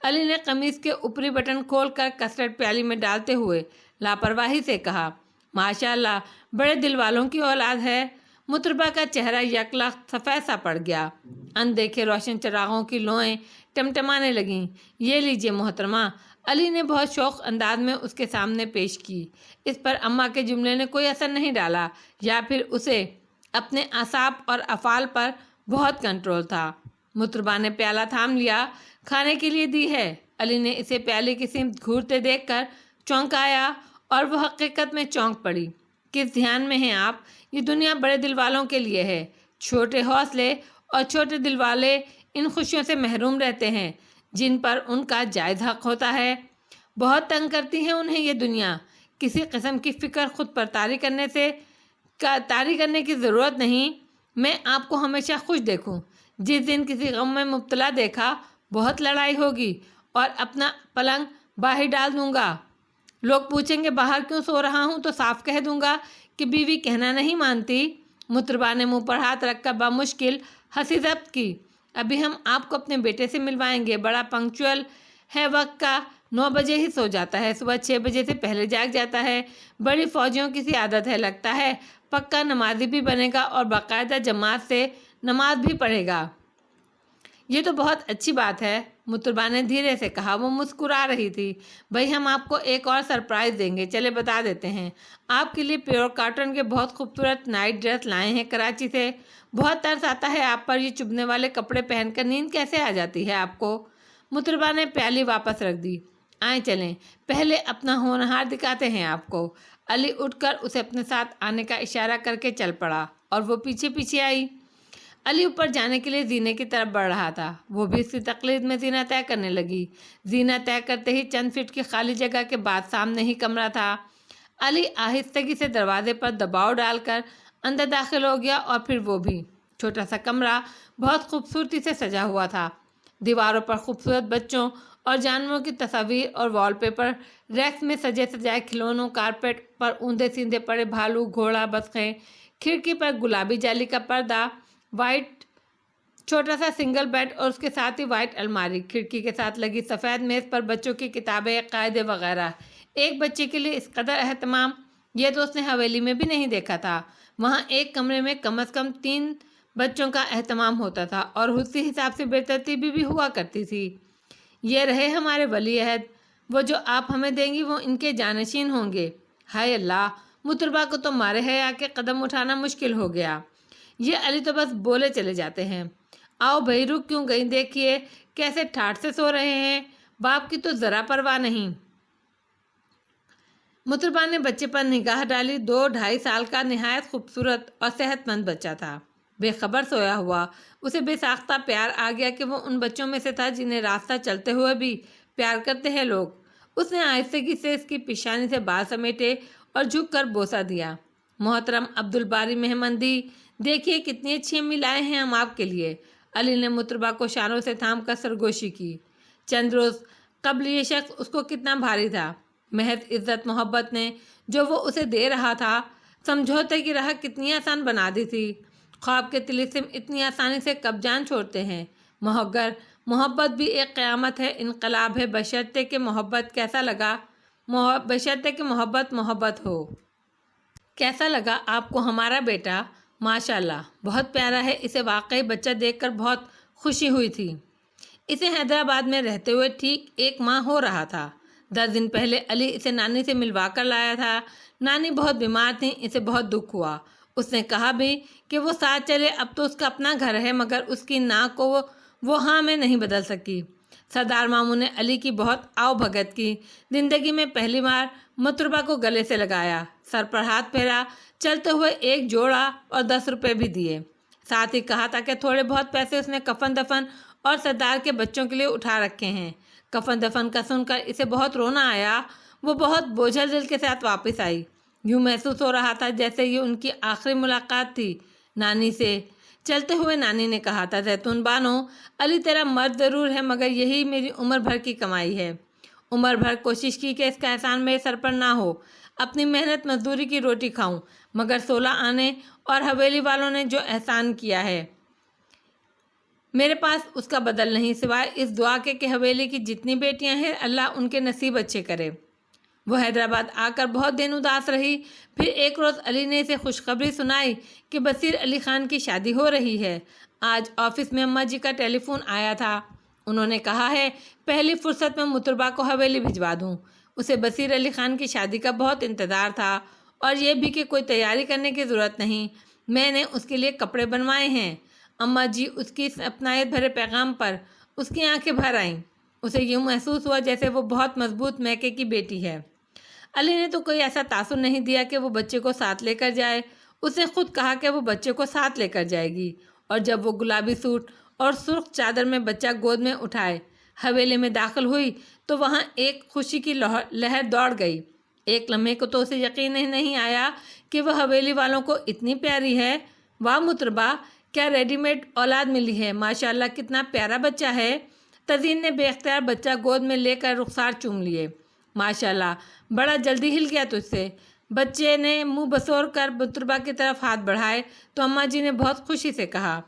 A: علی نے قمیص کے اوپری بٹن کھول کر کسٹرڈ پیالی میں ڈالتے ہوئے لاپرواہی سے کہا۔ ماشاءاللہ، بڑے دل والوں کی اولاد ہے۔ مطربہ کا چہرہ یکلخت سفید سا پڑ گیا۔ اندیکھے روشن چراغوں کی لوئیں ٹمٹمانے لگیں۔ یہ لیجیے محترمہ، علی نے بہت شوق انداز میں اس کے سامنے پیش کی۔ اس پر اماں کے جملے نے کوئی اثر نہیں ڈالا، یا پھر اسے اپنے اعصاب اور افعال پر بہت کنٹرول تھا۔ مطربہ نے پیالہ تھام لیا۔ کھانے کے لیے دی ہے؟ علی نے اسے پیالے کی سمت گھورتے دیکھ کر چونکایا اور وہ حقیقت میں چونک پڑی۔ کس دھیان میں ہیں آپ؟ یہ دنیا بڑے دل والوں کے لیے ہے۔ چھوٹے حوصلے اور چھوٹے دل والے ان خوشیوں سے محروم رہتے ہیں جن پر ان کا جائز حق ہوتا ہے۔ بہت تنگ کرتی ہے انہیں یہ دنیا۔ کسی قسم کی فکر خود پر طاری کرنے کی ضرورت نہیں۔ میں آپ کو ہمیشہ خوش دیکھوں، جس دن کسی غم میں مبتلا دیکھا بہت لڑائی ہوگی اور اپنا پلنگ باہر ڈال دوں گا۔ لوگ پوچھیں گے باہر کیوں سو رہا ہوں تو صاف کہہ دوں گا کہ بیوی کہنا نہیں مانتی۔ مطربہ نے منہ پر ہاتھ رکھ کر بمشکل ہنسی ضبط کی۔ ابھی ہم آپ کو اپنے بیٹے سے ملوائیں گے، بڑا پنکچوئل ہے وقت کا، 9 بجے ہی سو جاتا ہے، صبح 6 بجے سے پہلے جاگ جاتا ہے۔ بڑی فوجیوں کی سی عادت ہے، لگتا ہے پکا نمازی بھی بنے گا اور باقاعدہ جماعت سے نماز بھی پڑھے گا۔ یہ تو بہت اچھی بات ہے، مطربہ نے دھیرے سے کہا۔ وہ مسکرا رہی تھی۔ بھائی ہم آپ کو ایک اور سرپرائز دیں گے، چلے بتا دیتے ہیں۔ آپ کے لیے پیور کاٹن کے بہت خوبصورت نائٹ ڈریس لائے ہیں کراچی سے۔ بہت ترس آتا ہے آپ پر، یہ چبھنے والے کپڑے پہن کر نیند کیسے آ جاتی ہے آپ کو؟ مطربہ نے پیالی واپس رکھ دی۔ آئیں چلیں، پہلے اپنا ہونہار دکھاتے ہیں آپ کو۔ علی اٹھ کر اسے اپنے ساتھ آنے کا اشارہ کر کے چل پڑا اور وہ پیچھے پیچھے آئی۔ علی اوپر جانے کے لیے زینے کی طرف بڑھ رہا تھا۔ وہ بھی اس کی تقلید میں زینہ طے کرنے لگی۔ زینہ طے کرتے ہی چند فٹ کی خالی جگہ کے بعد سامنے ہی کمرہ تھا۔ علی آہستگی سے دروازے پر دباؤ ڈال کر اندر داخل ہو گیا اور پھر وہ بھی۔ چھوٹا سا کمرہ بہت خوبصورتی سے سجا ہوا تھا۔ دیواروں پر خوبصورت بچوں اور جانوروں کی تصاویر اور وال پیپر، ریکس میں سجے سجائے کھلونوں، کارپیٹ پر اوندے سیندے پڑے بھالو، گھوڑا، بطخیں، کھڑکی پر گلابی جالی کا پردہ، وائٹ چھوٹا سا سنگل بیڈ اور اس کے ساتھ ہی وائٹ الماری، کھڑکی کے ساتھ لگی سفید میز پر بچوں کی کتابیں، قاعدے وغیرہ۔ ایک بچے کے لیے اس قدر اہتمام یہ تو اس نے حویلی میں بھی نہیں دیکھا تھا۔ وہاں ایک کمرے میں کم از کم 3 بچوں کا اہتمام ہوتا تھا اور اسی حساب سے بے ترتیبی بھی ہوا کرتی تھی۔ یہ رہے ہمارے ولی عہد، وہ جو آپ ہمیں دیں گی وہ ان کے جانشین ہوں گے۔ ہائے اللہ، مطربہ کو تو مارے حیا کے قدم اٹھانا مشکل ہو گیا۔ یہ علی تو بس بولے چلے جاتے ہیں۔ آؤ بھائی، رک کیوں گئی؟ دیکھیے کیسے ٹھاٹھ سے سو رہے ہیں، باپ کی تو ذرا پرواہ نہیں۔ مطربہ نے بچے پر نگاہ ڈالی۔ 2-2.5 سال کا نہایت خوبصورت اور صحت مند بچہ تھا، بے خبر سویا ہوا۔ اسے بے ساختہ پیار آ گیا کہ وہ ان بچوں میں سے تھا جنہیں راستہ چلتے ہوئے بھی پیار کرتے ہیں لوگ۔ اس نے آہستگی سے اس کی پیشانی سے بال سمیٹے اور جھک کر بوسہ دیا۔ محترم عبدالباری مہمندی، دیکھیے کتنی اچھی امی لائے ہیں ہم آپ کے لیے۔ علی نے مطربہ کو شانوں سے تھام کر سرگوشی کی۔ چند روز قبل یہ شخص اس کو کتنا بھاری تھا۔ محض عزت محبت نے جو وہ اسے دے رہا تھا، سمجھوتے کی راہ کتنی آسان بنا دی تھی۔ خواب کے طلسم اتنی آسانی سے کب جان چھوڑتے ہیں، مگر محبت بھی ایک قیامت ہے، انقلاب ہے، بشرطے کہ محبت کیسا لگا، بشرطے کہ محبت ہو۔ کیسا لگا آپ کو ہمارا بیٹا؟ ماشاءاللہ بہت پیارا ہے، اسے واقعی بچہ دیکھ کر بہت خوشی ہوئی تھی۔ اسے حیدرآباد میں رہتے ہوئے ٹھیک 1 ماہ ہو رہا تھا۔ 10 دن پہلے علی اسے نانی سے ملوا کر لایا تھا۔ نانی بہت بیمار تھیں، اسے بہت دکھ ہوا۔ اس نے کہا بھی کہ وہ ساتھ چلے، اب تو اس کا اپنا گھر ہے، مگر اس کی نا کو وہ ہاں میں نہیں بدل سکی۔ سردار ماموں نے علی کی بہت آؤ بھگت کی۔ زندگی میں پہلی بار مطربہ کو گلے سے لگایا، سر پر ہاتھ پھیرا، چلتے ہوئے 1 جوڑا اور 10 روپے بھی دیے۔ ساتھ ہی کہا تھا کہ تھوڑے بہت پیسے اس نے کفن دفن اور سردار کے بچوں کے لیے اٹھا رکھے ہیں۔ کفن دفن کا سن کر اسے بہت رونا آیا۔ وہ بہت بوجھل دل کے ساتھ واپس آئی۔ یوں محسوس ہو رہا تھا جیسے یہ ان کی آخری ملاقات تھی نانی سے۔ چلتے ہوئے نانی نے کہا تھا، زیتون بانو، علی تیرا مرد ضرور ہے، مگر یہی میری عمر بھر کی کمائی ہے۔ عمر بھر کوشش کی کہ اس کا احسان میرے سر پر نہ ہو، اپنی محنت مزدوری کی روٹی کھاؤں، مگر 16 آنے اور حویلی والوں نے جو احسان کیا ہے میرے پاس اس کا بدل نہیں، سوائے اس دعا کے کہ حویلی کی جتنی بیٹیاں ہیں اللہ ان کے نصیب اچھے کرے۔ وہ حیدرآباد آ کر بہت دن اداس رہی۔ پھر ایک روز علی نے اسے خوشخبری سنائی کہ بصیر علی خان کی شادی ہو رہی ہے۔ آج آفس میں اماں جی کا ٹیلی فون آیا تھا۔ انہوں نے کہا ہے پہلی فرصت میں مطربہ کو حویلی بھجوا دوں۔ اسے بصیر علی خان کی شادی کا بہت انتظار تھا، اور یہ بھی کہ کوئی تیاری کرنے کی ضرورت نہیں، میں نے اس کے لیے کپڑے بنوائے ہیں۔ اماں جی اس کی اس اپنائیت بھرے پیغام پر اس کی آنکھیں بھر آئیں۔ اسے یوں محسوس ہوا جیسے وہ بہت مضبوط میکے کی بیٹی ہے۔ علی نے تو کوئی ایسا تاثر نہیں دیا کہ وہ بچے کو ساتھ لے کر جائے۔ اس نے خود کہا کہ وہ بچے کو ساتھ لے کر جائے گی، اور جب وہ گلابی سوٹ اور سرخ چادر میں بچہ گود میں اٹھائے حویلی میں داخل ہوئی تو وہاں ایک خوشی کی لہر دوڑ گئی۔ ایک لمحے کو تو اسے یقین ہی نہیں آیا کہ وہ حویلی والوں کو اتنی پیاری ہے۔ واہ مطربہ، کیا ریڈی میڈ اولاد ملی ہے، ماشاءاللہ کتنا پیارا بچہ ہے۔ تزین نے بے اختیار بچہ گود میں لے کر رخسار چوم لیے۔ ماشاءاللہ بڑا جلدی ہل گیا تجھ سے۔ بچے نے منہ بسور کر مطربہ کی طرف ہاتھ بڑھائے تو اماں جی نے بہت خوشی سے کہا،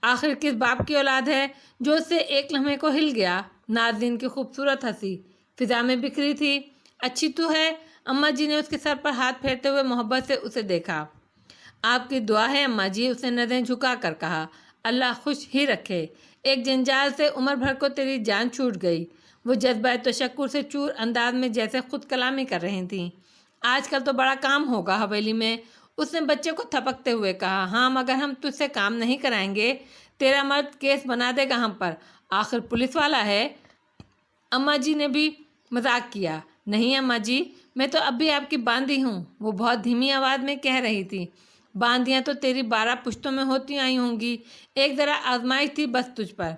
A: آخر کس باپ کی اولاد ہے جو اس سے ایک لمحے کو ہل گیا۔ ناظرین کی خوبصورت ہنسی فضا میں بکھری تھی۔ اچھی تو ہے؟ اماں جی نے اس کے سر پر ہاتھ پھیرتے ہوئے محبت سے اسے دیکھا۔ آپ کی دعا ہے اماں جی، اس نے نظریں جھکا کر کہا۔ اللہ خوش ہی رکھے۔ ایک جنجال سے عمر بھر کو تیری جان چھوٹ گئی۔ وہ جذبہ تشکر سے چور انداز میں جیسے خود کلامی کر رہی تھیں۔ آج کل تو بڑا کام ہوگا حویلی میں، اس نے بچے کو تھپکتے ہوئے کہا۔ ہاں مگر ہم تجھ سے کام نہیں کرائیں گے، تیرا مرد کیس بنا دے گا ہم پر، آخر پولیس والا ہے۔ اماں جی نے بھی مذاق کیا۔ نہیں اماں جی، میں تو اب بھی آپ کی باندھی ہوں، وہ بہت دھیمی آواز میں کہہ رہی تھی۔ باندیاں تو تیری 12 پشتوں میں ہوتی آئی ہوں گی، ایک ذرا آزمائش تھی بس تجھ پر۔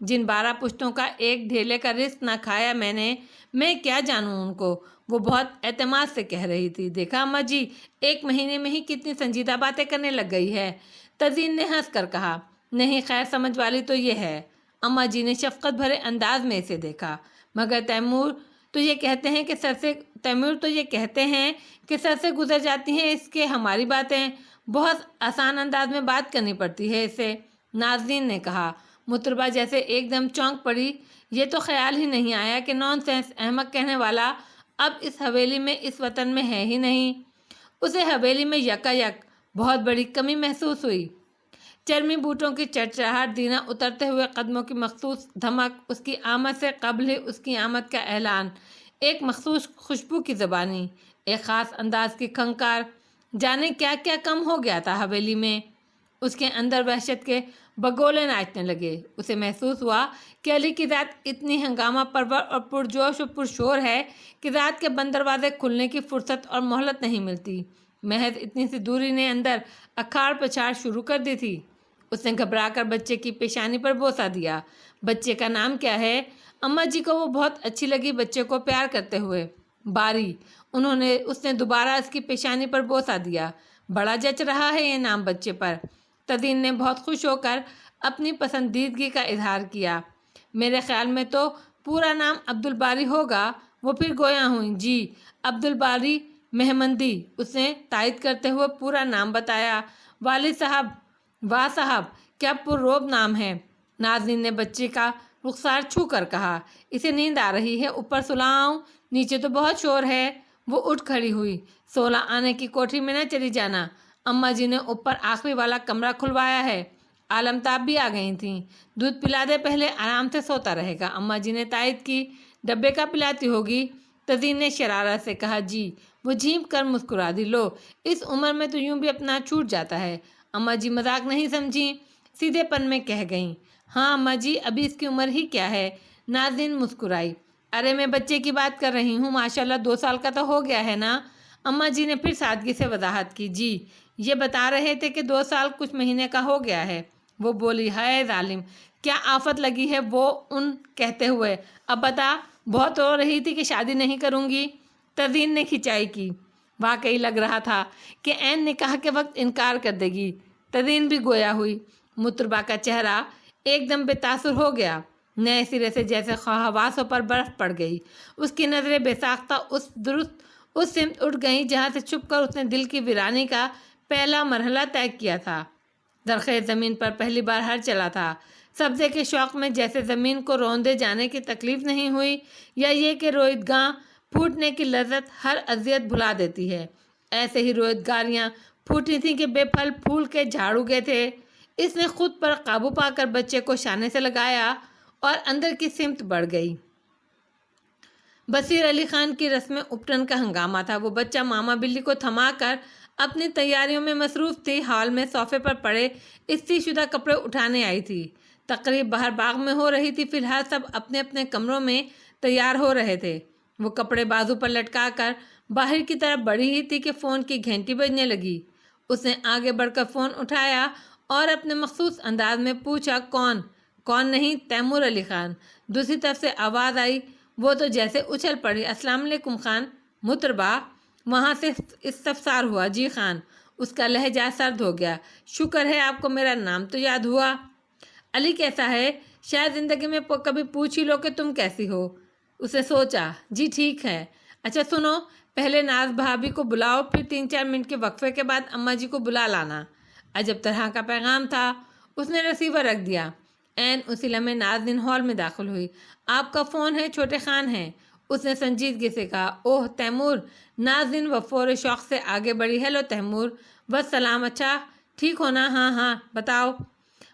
A: جن 12 پشتوں کا ایک ڈھیلے کا رزق نہ کھایا میں نے، میں کیا جانوں ان کو، وہ بہت اعتماد سے کہہ رہی تھی۔ دیکھا اماں جی، 1 مہینے میں ہی کتنی سنجیدہ باتیں کرنے لگ گئی ہے۔ تزین نے ہنس کر کہا، نہیں خیر سمجھ والی تو یہ ہے۔ اماں جی نے شفقت بھرے انداز میں اسے دیکھا۔ مگر تیمور تو یہ کہتے ہیں کہ سر سے گزر جاتی ہیں، اس کے ہماری باتیں بہت آسان انداز میں بات کرنی پڑتی ہے اسے۔ ناظرین نے کہا۔ مطربہ جیسے ایک دم چونک پڑی، یہ تو خیال ہی نہیں آیا کہ نان سینس احمق کہنے والا اب اس حویلی میں، اس وطن میں ہے ہی نہیں۔ اسے حویلی میں یکا یک بہت بڑی کمی محسوس ہوئی۔ چرمی بوٹوں کی چرچراہٹ، دینا اترتے ہوئے قدموں کی مخصوص دھمک، اس کی آمد سے قبل ہی اس کی آمد کا اعلان، ایک مخصوص خوشبو کی زبانی، ایک خاص انداز کی کھنکار، جانے کیا کیا کم ہو گیا تھا حویلی میں۔ اس کے اندر وحشت کے بگولے ناچنے لگے۔ اسے محسوس ہوا کہ علی کی ذات اتنی ہنگامہ پرور اور پرجوش و پرشور ہے کہ ذات کے بند دروازے کھلنے کی فرصت اور مہلت نہیں ملتی۔ محض اتنی سی دوری نے اندر اکھاڑ پچھاڑ شروع کر دی تھی۔ اس نے گھبرا کر بچے کی پیشانی پر بوسہ دیا۔ بچے کا نام کیا ہے؟ اماں جی کو وہ بہت اچھی لگی بچے کو پیار کرتے ہوئے۔ باری۔ اس نے دوبارہ اس کی پیشانی پر بوسہ دیا۔ بڑا جچ رہا ہے یہ نام بچے پر۔ تدین نے بہت خوش ہو کر اپنی پسندیدگی کا اظہار کیا۔ میرے خیال میں تو پورا نام عبدالباری ہوگا۔ وہ پھر گویا ہوئی۔ جی، عبدالباری مہمندی، اس نے تائید کرتے ہوئے پورا نام بتایا۔ والد صاحب، واہ صاحب، کیا پرروب نام ہے۔ ناظرین نے بچے کا رخسار چھو کر کہا۔ اسے نیند آ رہی ہے، اوپر سلاؤں؟ نیچے تو بہت شور ہے۔ وہ اٹھ کھڑی ہوئی۔ 16 آنے کی کوٹھی میں نہ چلی جانا، اماں جی نے اوپر آخری والا کمرہ کھلوایا ہے۔ عالمتاب بھی آ گئی تھیں۔ دودھ پلا دے، پہلے آرام سے سوتا رہے گا، اماں جی نے تائید کی۔ ڈبے کا پلاتی ہوگی؟ تزین نے شرارت سے کہا۔ جی۔ وہ جھینپ کر مسکرا دی۔ لو، اس عمر میں تو یوں بھی اپنا چھوٹ جاتا ہے۔ اماں جی مذاق نہیں سمجھیں، سیدھے پن میں کہہ گئیں۔ ہاں اماں جی، ابھی اس کی عمر ہی کیا ہے؟ ناظرین مسکرائی۔ ارے میں بچے کی بات کر رہی ہوں، ماشاءاللہ 2 سال کا تو ہو گیا ہے نا؟ اماں جی نے پھر سادگی سے وضاحت کی۔ جی، یہ بتا رہے تھے کہ 2 سال کچھ مہینے کا ہو گیا ہے۔ وہ بولی۔ ہائے ظالم، کیا آفت لگی ہے وہ ان کہتے ہوئے۔ اب بتا، بہت رو رہی تھی کہ شادی نہیں کروں گی؟ تزین نے کھنچائی کی۔ واقعی لگ رہا تھا کہ عین نکاح کے وقت انکار کر دے گی۔ تزین بھی گویا ہوئی۔ مطربہ کا چہرہ ایک دم بے تاثر ہو گیا، نئے سرے سے جیسے حواسوں پر برف پڑ گئی۔ اس کی نظریں بے ساختہ اس سمت اٹھ گئیں جہاں سے چھپ کر اس نے دل کی ویرانی کا پہلا مرحلہ طے کیا تھا۔ درخیز زمین پر پہلی بار ہل چلا تھا۔ سبزے کے شوق میں جیسے زمین کو روندے جانے کی تکلیف نہیں ہوئی، یا یہ کہ روئیدگاں پھوٹنے کی لذت ہر اذیت بھلا دیتی ہے، ایسے ہی روئیدگاریاں پھوٹی تھیں کہ بے پھل پھول کے جھاڑ اگے تھے۔ اس نے خود پر قابو پا کر بچے کو شانے سے لگایا اور اندر کی سمت بڑھ گئی۔ بصیر علی خان کی رسم اپٹن کا ہنگامہ تھا۔ وہ بچہ ماما بلی کو تھما کر اپنی تیاریوں میں مصروف تھی۔ ہال میں صوفے پر پڑے استری شدہ کپڑے اٹھانے آئی تھی۔ تقریب باہر باغ میں ہو رہی تھی۔ فی الحال سب اپنے اپنے کمروں میں تیار ہو رہے تھے۔ وہ کپڑے بازو پر لٹکا کر باہر کی طرف بڑھی ہی تھی کہ فون کی گھنٹی بجنے لگی۔ اس نے آگے بڑھ کر فون اٹھایا اور اپنے مخصوص انداز میں پوچھا۔ کون نہیں، تیمور علی خان۔ دوسری طرف سے آواز آئی۔ وہ تو جیسے اچھل پڑی۔ السلام علیکم خان۔ مطربہ۔ وہاں سے استفسار ہوا۔ جی خان۔ اس کا لہجہ سرد ہو گیا۔ شکر ہے آپ کو میرا نام تو یاد ہوا۔ علی کیسا ہے؟ شاید زندگی میں کبھی پوچھ ہی لو کہ تم کیسی ہو۔ اسے سوچا۔ جی ٹھیک ہے۔ اچھا سنو، پہلے ناز بھابھی کو بلاؤ، پھر 3-4 منٹ کے وقفے کے بعد اماں جی کو بلا لانا۔ عجب طرح کا پیغام تھا۔ اس نے ریسیور رکھ دیا۔ عین اسی لمحے ناظرین ہال میں داخل ہوئی۔ آپ کا فون ہے، چھوٹے خان ہیں، اس نے سنجیدگی سے کہا۔ اوہ تیمور۔ ناظرین وفور شوق سے آگے بڑھی۔ ہیلو تیمور۔ والسلام۔ اچھا ٹھیک ہو نا؟ ہاں بتاؤ۔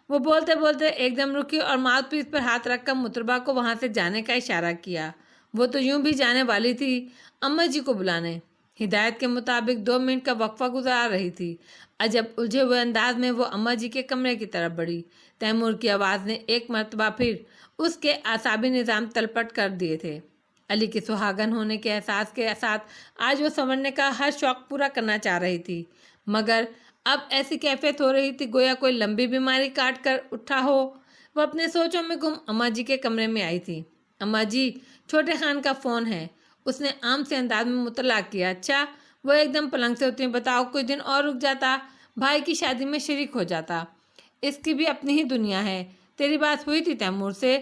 A: وہ بولتے بولتے ایک دم رکی اور ماؤتھ پیس پر ہاتھ رکھ کر مطربہ کو وہاں سے جانے کا اشارہ کیا۔ وہ تو یوں بھی جانے والی تھی اماں جی کو بلانے۔ ہدایت کے مطابق 2 منٹ کا وقفہ گزار رہی تھی۔ عجب الجھے ہوئے انداز میں وہ اماں جی کے کمرے کی طرف بڑھی۔ تیمور کی آواز نے ایک مرتبہ پھر اس کے اعصابی نظام تلپٹ کر دیے تھے۔ علی کی سہاگن ہونے کے احساس کے ساتھ آج وہ سنورنے کا ہر شوق پورا کرنا چاہ رہی تھی، مگر اب ایسی کیفیت ہو رہی تھی گویا کوئی لمبی بیماری کاٹ کر اٹھا ہو۔ وہ اپنے سوچوں میں گم اماں جی کے کمرے میں آئی تھی۔ اماں جی، چھوٹے خان کا فون ہے، اس نے عام سے انداز میں مطلع کیا۔ اچھا۔ وہ ایک دم پلنگ سے اٹھی۔ بتاؤ، کچھ دن اور رک جاتا، بھائی کی شادی میں شریک ہو جاتا۔ اس کی بھی اپنی ہی دنیا ہے۔ تیری بات ہوئی تھی تیمور سے؟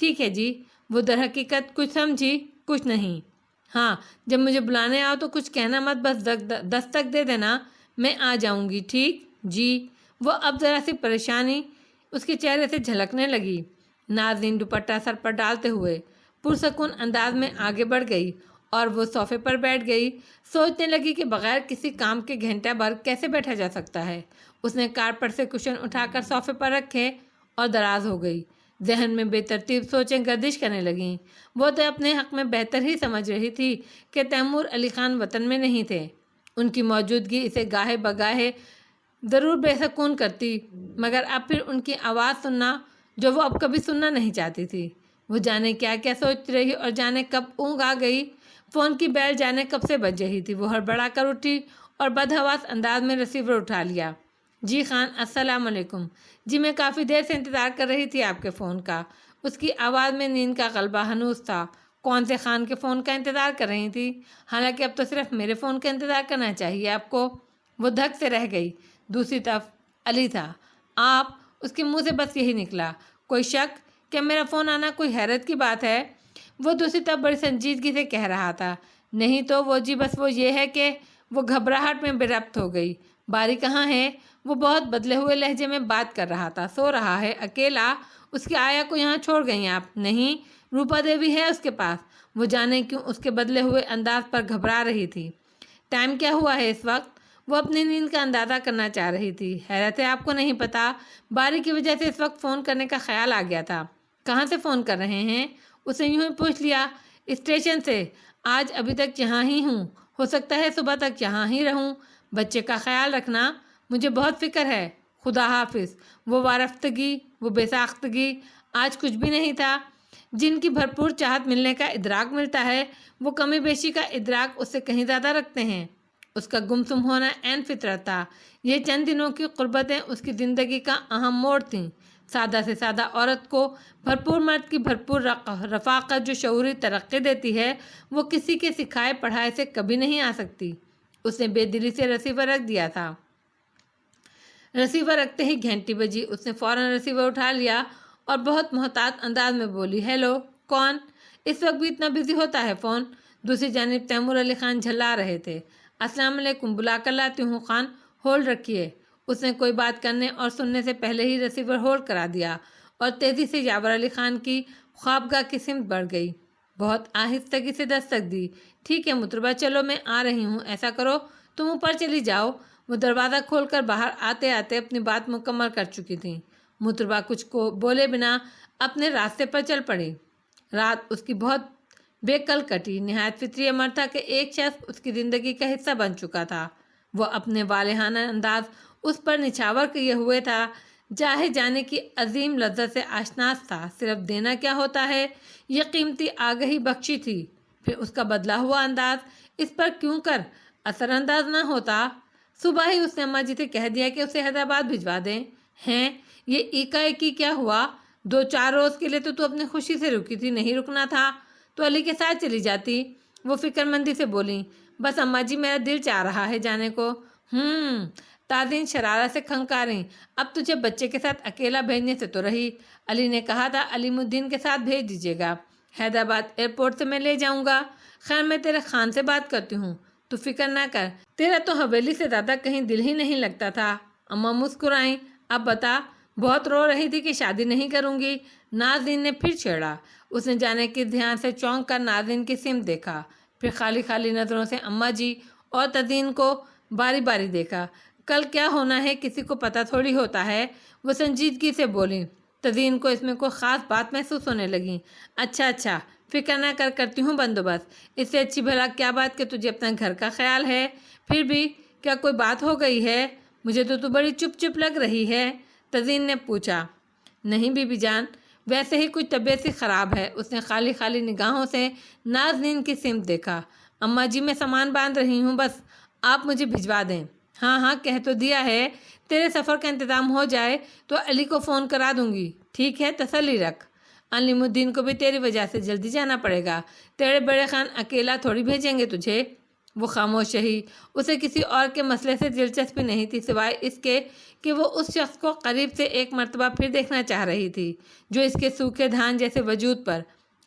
A: ٹھیک ہے جی۔ وہ در حقیقت کچھ سمجھی کچھ نہیں۔ ہاں، جب مجھے بلانے آؤ تو کچھ کہنا مت، بس دستک دے دینا، میں آ جاؤں گی، ٹھیک جی۔ وہ اب ذرا سی پریشانی اس کے چہرے سے جھلکنے لگی۔ نازنین دوپٹہ سر پر ڈالتے ہوئے پرسکون انداز میں آگے بڑھ گئی اور وہ صوفے پر بیٹھ گئی۔ سوچنے لگی کہ بغیر کسی کام کے گھنٹہ بھر کیسے بیٹھا جا سکتا ہے۔ اس نے کارپٹ سے کشن اٹھا کر صوفے پر رکھے اور دراز ہو گئی۔ ذہن میں بے ترتیب سوچیں گردش کرنے لگیں۔ وہ تو اپنے حق میں بہتر ہی سمجھ رہی تھی کہ تیمور علی خان وطن میں نہیں تھے۔ ان کی موجودگی اسے گاہے بگاہے ضرور بے سکون کرتی، مگر اب پھر ان کی آواز سننا جو وہ اب کبھی سننا نہیں چاہتی تھی۔ وہ جانے کیا کیا سوچ رہی اور جانے کب اونگ آ گئی۔ فون کی بیل جانے کب سے بج رہی تھی۔ وہ ہڑبڑا کر اٹھی اور بدحواس انداز میں ریسیور اٹھا لیا۔ جی خان، السلام علیکم۔ جی میں کافی دیر سے انتظار کر رہی تھی آپ کے فون کا۔ اس کی آواز میں نیند کا غلبہ ہنوز تھا۔ کون سے خان کے فون کا انتظار کر رہی تھی؟ حالانکہ اب تو صرف میرے فون کا انتظار کرنا چاہیے آپ کو۔ وہ دھک سے رہ گئی۔ دوسری طرف علی تھا۔ آپ؟ اس کے منہ سے بس یہی نکلا۔ کوئی شک؟ کیا میرا فون آنا کوئی حیرت کی بات ہے؟ وہ دوسری طرف بڑی سنجیدگی سے کہہ رہا تھا۔ نہیں تو وہ جی بس وہ یہ ہے کہ وہ گھبراہٹ میں بے ربط ہو گئی۔ باری کہاں ہے؟ وہ بہت بدلے ہوئے لہجے میں بات کر رہا تھا۔ سو رہا ہے اکیلا؟ اس کی آیا کو یہاں چھوڑ گئی آپ؟ نہیں، روپا دیوی ہے اس کے پاس۔ وہ جانے کیوں اس کے بدلے ہوئے انداز پر گھبرا رہی تھی۔ ٹائم کیا ہوا ہے اس وقت؟ وہ اپنی نیند کا اندازہ کرنا چاہ رہی تھی۔ حیرت ہے آپ کو نہیں پتا، باری کی وجہ سے اس وقت فون کرنے کا خیال آ گیا تھا۔ کہاں سے فون کر رہے ہیں؟ اس نے یوں ہی پوچھ لیا۔ اسٹیشن سے۔ آج ابھی تک یہاں ہی ہوں، ہو سکتا ہے صبح تک یہاں ہی رہوں۔ بچے کا خیال رکھنا، مجھے بہت فکر ہے۔ خدا حافظ۔ وہ وارفتگی، وہ بے ساختگی آج کچھ بھی نہیں تھا۔ جن کی بھرپور چاہت ملنے کا ادراک ملتا ہے، وہ کمی بیشی کا ادراک اس سے کہیں زیادہ رکھتے ہیں۔ اس کا گمسم ہونا عین فطرت تھا۔ یہ چند دنوں کی قربتیں اس کی زندگی کا اہم موڑ تھیں۔ سادہ سے سادہ عورت کو بھرپور مرد کی بھرپور رفاقت جو شعوری ترقی دیتی ہے، وہ کسی کے سکھائے پڑھائے سے کبھی نہیں آ سکتی۔ اس نے بے دلی سے ریسیور رکھ دیا تھا۔ ریسیور رکھتے ہی گھنٹی بجی۔ اس نے فوراً ریسیور اٹھا لیا اور بہت محتاط انداز میں بولی، ہیلو، کون؟ اس وقت بھی اتنا بزی ہوتا ہے فون؟ دوسری جانب تیمور علی خان جھلا رہے تھے۔ السلام علیکم، بلا کر لاتی ہوں خان، ہولڈ رکھیے۔ اس نے کوئی بات کرنے اور سننے سے پہلے ہی ریسیور ہولڈ کرا دیا اور تیزی سے یاور علی خان کی خوابگاہ کی سمت بڑھ گئی۔ بہت آہستگی سے دستک دی۔ ٹھیک ہے مطربہ، چلو میں آ رہی ہوں، ایسا کرو تم اوپر چلی جاؤ۔ وہ دروازہ کھول کر باہر آتے آتے اپنی بات مکمل کر چکی تھیں۔ مطربہ کچھ کو بولے بنا اپنے راستے پر چل پڑی۔ رات اس کی بہت بے کل کٹی۔ نہایت فطری امر تھا کہ ایک شخص اس کی زندگی کا حصہ بن چکا تھا۔ وہ اپنے والہانہ انداز اس پر نچھاور کیے ہوئے تھا، چاہے جانے کی عظیم لذت سے آشناس تھا۔ صرف دینا کیا ہوتا ہے، یہ قیمتی آگہی بخشی تھی۔ پھر اس کا بدلا ہوا انداز اس پر کیوں کر اثر انداز نہ ہوتا؟ صبح ہی اس نے اماں جی سے کہہ دیا کہ اسے حیدرآباد بھجوا دیں۔ ہیں، یہ ایکا ایکی کیا ہوا؟ 2-4 روز کے لیے تو اپنی خوشی سے رکی تھی، نہیں رکنا تھا تو علی کے ساتھ چلی جاتی۔ وہ فکر مندی سے بولیں، بس اماں جی میرا دل چاہ رہا ہے جانے کو۔ تازین شرارت سے کھنکاریں، اب تجھے بچے کے ساتھ اکیلا بھیجنے سے تو رہی۔ علی نے کہا تھا علیم الدین کے ساتھ بھیج دیجیے گا، حیدرآباد ایئرپورٹ سے میں لے جاؤں گا۔ خیر میں تیرے خان سے بات کرتی ہوں، تو فکر نہ کر، تیرا تو حویلی سے زیادہ کہیں دل ہی نہیں لگتا تھا۔ اماں مسکرائیں۔ اب بتا، بہت رو رہی تھی کہ شادی نہیں کروں گی۔ نازنین نے پھر چھیڑا۔ اس نے جانے کے دھیان سے چونک کر نازنین کی سمت دیکھا، پھر خالی خالی نظروں سے اماں جی اور تزین کو باری باری دیکھا۔ کل کیا ہونا ہے کسی کو پتہ تھوڑی ہوتا ہے، وہ سنجیدگی سے بولیں۔ تزین کو اس میں کوئی خاص بات محسوس ہونے لگی۔ اچھا، فکر نہ کرتی ہوں بندوبست۔ اس سے اچھی بھلا کیا بات کہ تجھے اپنا گھر کا خیال ہے۔ پھر بھی کیا کوئی بات ہو گئی ہے؟ مجھے تو بڑی چپ لگ رہی ہے، تزین نے پوچھا۔ نہیں بی بی جان، ویسے ہی کچھ طبیعت سی خراب ہے۔ اس نے خالی خالی نگاہوں سے نازنین کی سمت دیکھا۔ اماں جی میں سامان باندھ رہی ہوں، بس آپ مجھے بھجوا دیں۔ ہاں کہہ تو دیا ہے، تیرے سفر کا انتظام ہو جائے تو علی کو فون کرا دوں گی، ٹھیک ہے، تسلی رکھ۔ علیم الدین کو بھی تیری وجہ سے جلدی جانا پڑے گا، تیرے بڑے خان اکیلا تھوڑی بھیجیں گے تجھے۔ وہ خاموش رہی۔ اسے کسی اور کے مسئلے سے دلچسپی نہیں تھی سوائے اس کے کہ وہ اس شخص کو قریب سے ایک مرتبہ پھر دیکھنا چاہ رہی تھی جو اس کے سوکھے دھان جیسے وجود پر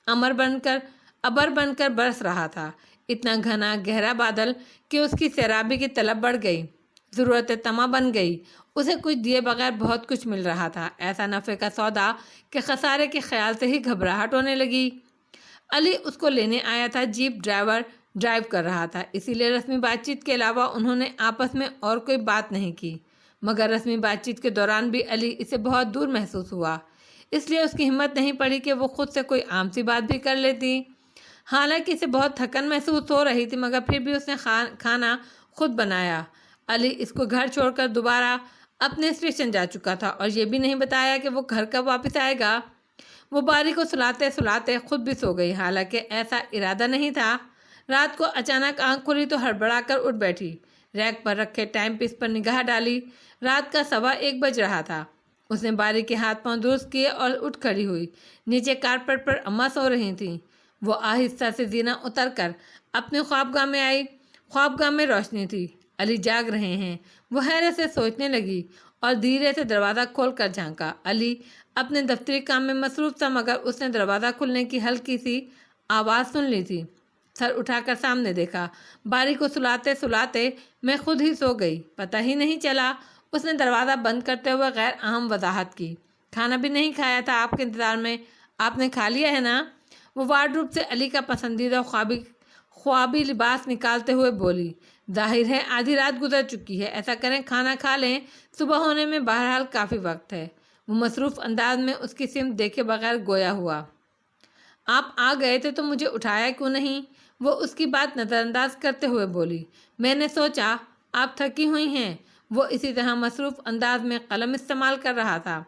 A: ابر بن کر برس رہا تھا، اتنا گھنا گہرا بادل کہ اس کی سیرابی کی طلب بڑھ گئی، ضرورت طمع بن گئی۔ اسے کچھ دیے بغیر بہت کچھ مل رہا تھا، ایسا نفع کا سودا کہ خسارے کے خیال سے ہی گھبراہٹ ہونے لگی۔ علی اس کو لینے آیا تھا، جیپ ڈرائیو کر رہا تھا، اسی لیے رسمی بات چیت کے علاوہ انہوں نے آپس میں اور کوئی بات نہیں کی، مگر رسمی بات چیت کے دوران بھی علی اسے بہت دور محسوس ہوا، اس لیے اس کی ہمت نہیں پڑی کہ وہ خود سے کوئی عام سی بات بھی کر لیتی۔ حالانکہ اسے بہت تھکن محسوس ہو رہی تھی مگر پھر بھی اس نے کھانا خود بنایا۔ علی اس کو گھر چھوڑ کر دوبارہ اپنے اسٹیشن جا چکا تھا اور یہ بھی نہیں بتایا کہ وہ گھر کب واپس آئے گا۔ وہ باری کو سلاتے سلاتے خود بھی سو گئی، حالانکہ ایسا ارادہ نہیں تھا۔ رات کو اچانک آنکھ کھلی تو ہڑبڑا کر اٹھ بیٹھی، ریک پر رکھے ٹائم پیس پر نگاہ ڈالی۔ رات کا 1:15 بج رہا تھا۔ اس نے باری کے ہاتھ پاؤں درست کیے اور اٹھ کھڑی ہوئی۔ نیچے کارپیٹ پر اماں سو رہی تھیں۔ وہ آہستہ سے زینہ اتر کر اپنے خوابگاہ میں آئی۔ خوابگاہ میں روشنی تھی۔ علی جاگ رہے ہیں، وہ حیرت سے سوچنے لگی اور دھیرے سے دروازہ کھول کر جھانکا۔ علی اپنے دفتری کام میں مصروف تھا مگر اس نے دروازہ کھلنے کی ہلکی سی آواز سن لی تھی۔ سر اٹھا کر سامنے دیکھا، باری کو سلاتے سلاتے میں خود ہی سو گئی، پتہ ہی نہیں چلا۔ اس نے دروازہ بند کرتے ہوئے غیر اہم وضاحت کی، کھانا بھی نہیں کھایا تھا آپ کے انتظار میں، آپ نے کھا لیا ہے نا؟ وہ وارڈروب سے علی کا پسندیدہ خوابی لباس نکالتے ہوئے بولی، ظاہر ہے آدھی رات گزر چکی ہے، ایسا کریں کھانا کھا لیں، صبح ہونے میں بہرحال کافی وقت ہے۔ وہ مصروف انداز میں اس کی سمت دیکھے بغیر گویا ہوا۔ آپ آ گئے تھے تو مجھے اٹھایا کیوں نہیں؟ وہ اس کی بات نظر انداز کرتے ہوئے بولی، میں نے سوچا آپ تھکی ہوئی ہیں۔ وہ اسی طرح مصروف انداز میں قلم استعمال کر رہا تھا۔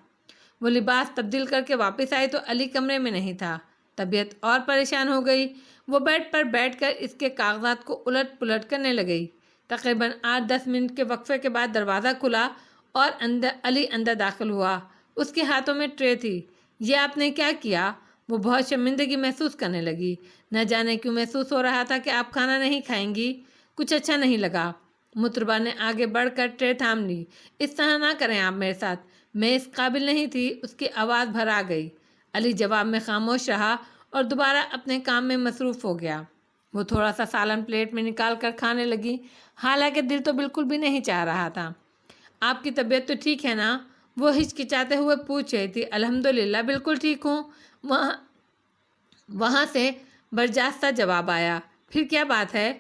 A: وہ لباس تبدیل کر کے واپس آئی تو علی کمرے میں نہیں تھا۔ طبیعت اور پریشان ہو گئی۔ وہ بیڈ پر بیٹھ کر اس کے کاغذات کو الٹ پلٹ کرنے لگی۔ تقریباً 8-10 منٹ کے وقفے کے بعد دروازہ کھلا اور علی اندر داخل ہوا۔ اس کے ہاتھوں میں ٹرے تھی۔ یہ آپ نے کیا کیا؟ وہ بہت شرمندگی محسوس کرنے لگی۔ نہ جانے کیوں محسوس ہو رہا تھا کہ آپ کھانا نہیں کھائیں گی، کچھ اچھا نہیں لگا۔ مطربہ نے آگے بڑھ کر ٹرے تھام لی۔ اس طرح نہ کریں آپ میرے ساتھ، میں اس قابل نہیں تھی۔ اس کی آواز بھر آ گئی۔ علی جواب میں خاموش رہا اور دوبارہ اپنے کام میں مصروف ہو گیا۔ وہ تھوڑا سا سالن پلیٹ میں نکال کر کھانے لگی، حالانکہ دل تو بالکل بھی نہیں چاہ رہا تھا۔ آپ کی طبیعت تو ٹھیک ہے نا؟ وہ ہچکچاتے ہوئے پوچھ رہی تھی۔ الحمدللہ بالکل ٹھیک ہوں، وہاں سے برجستہ جواب آیا۔ پھر کیا بات ہے؟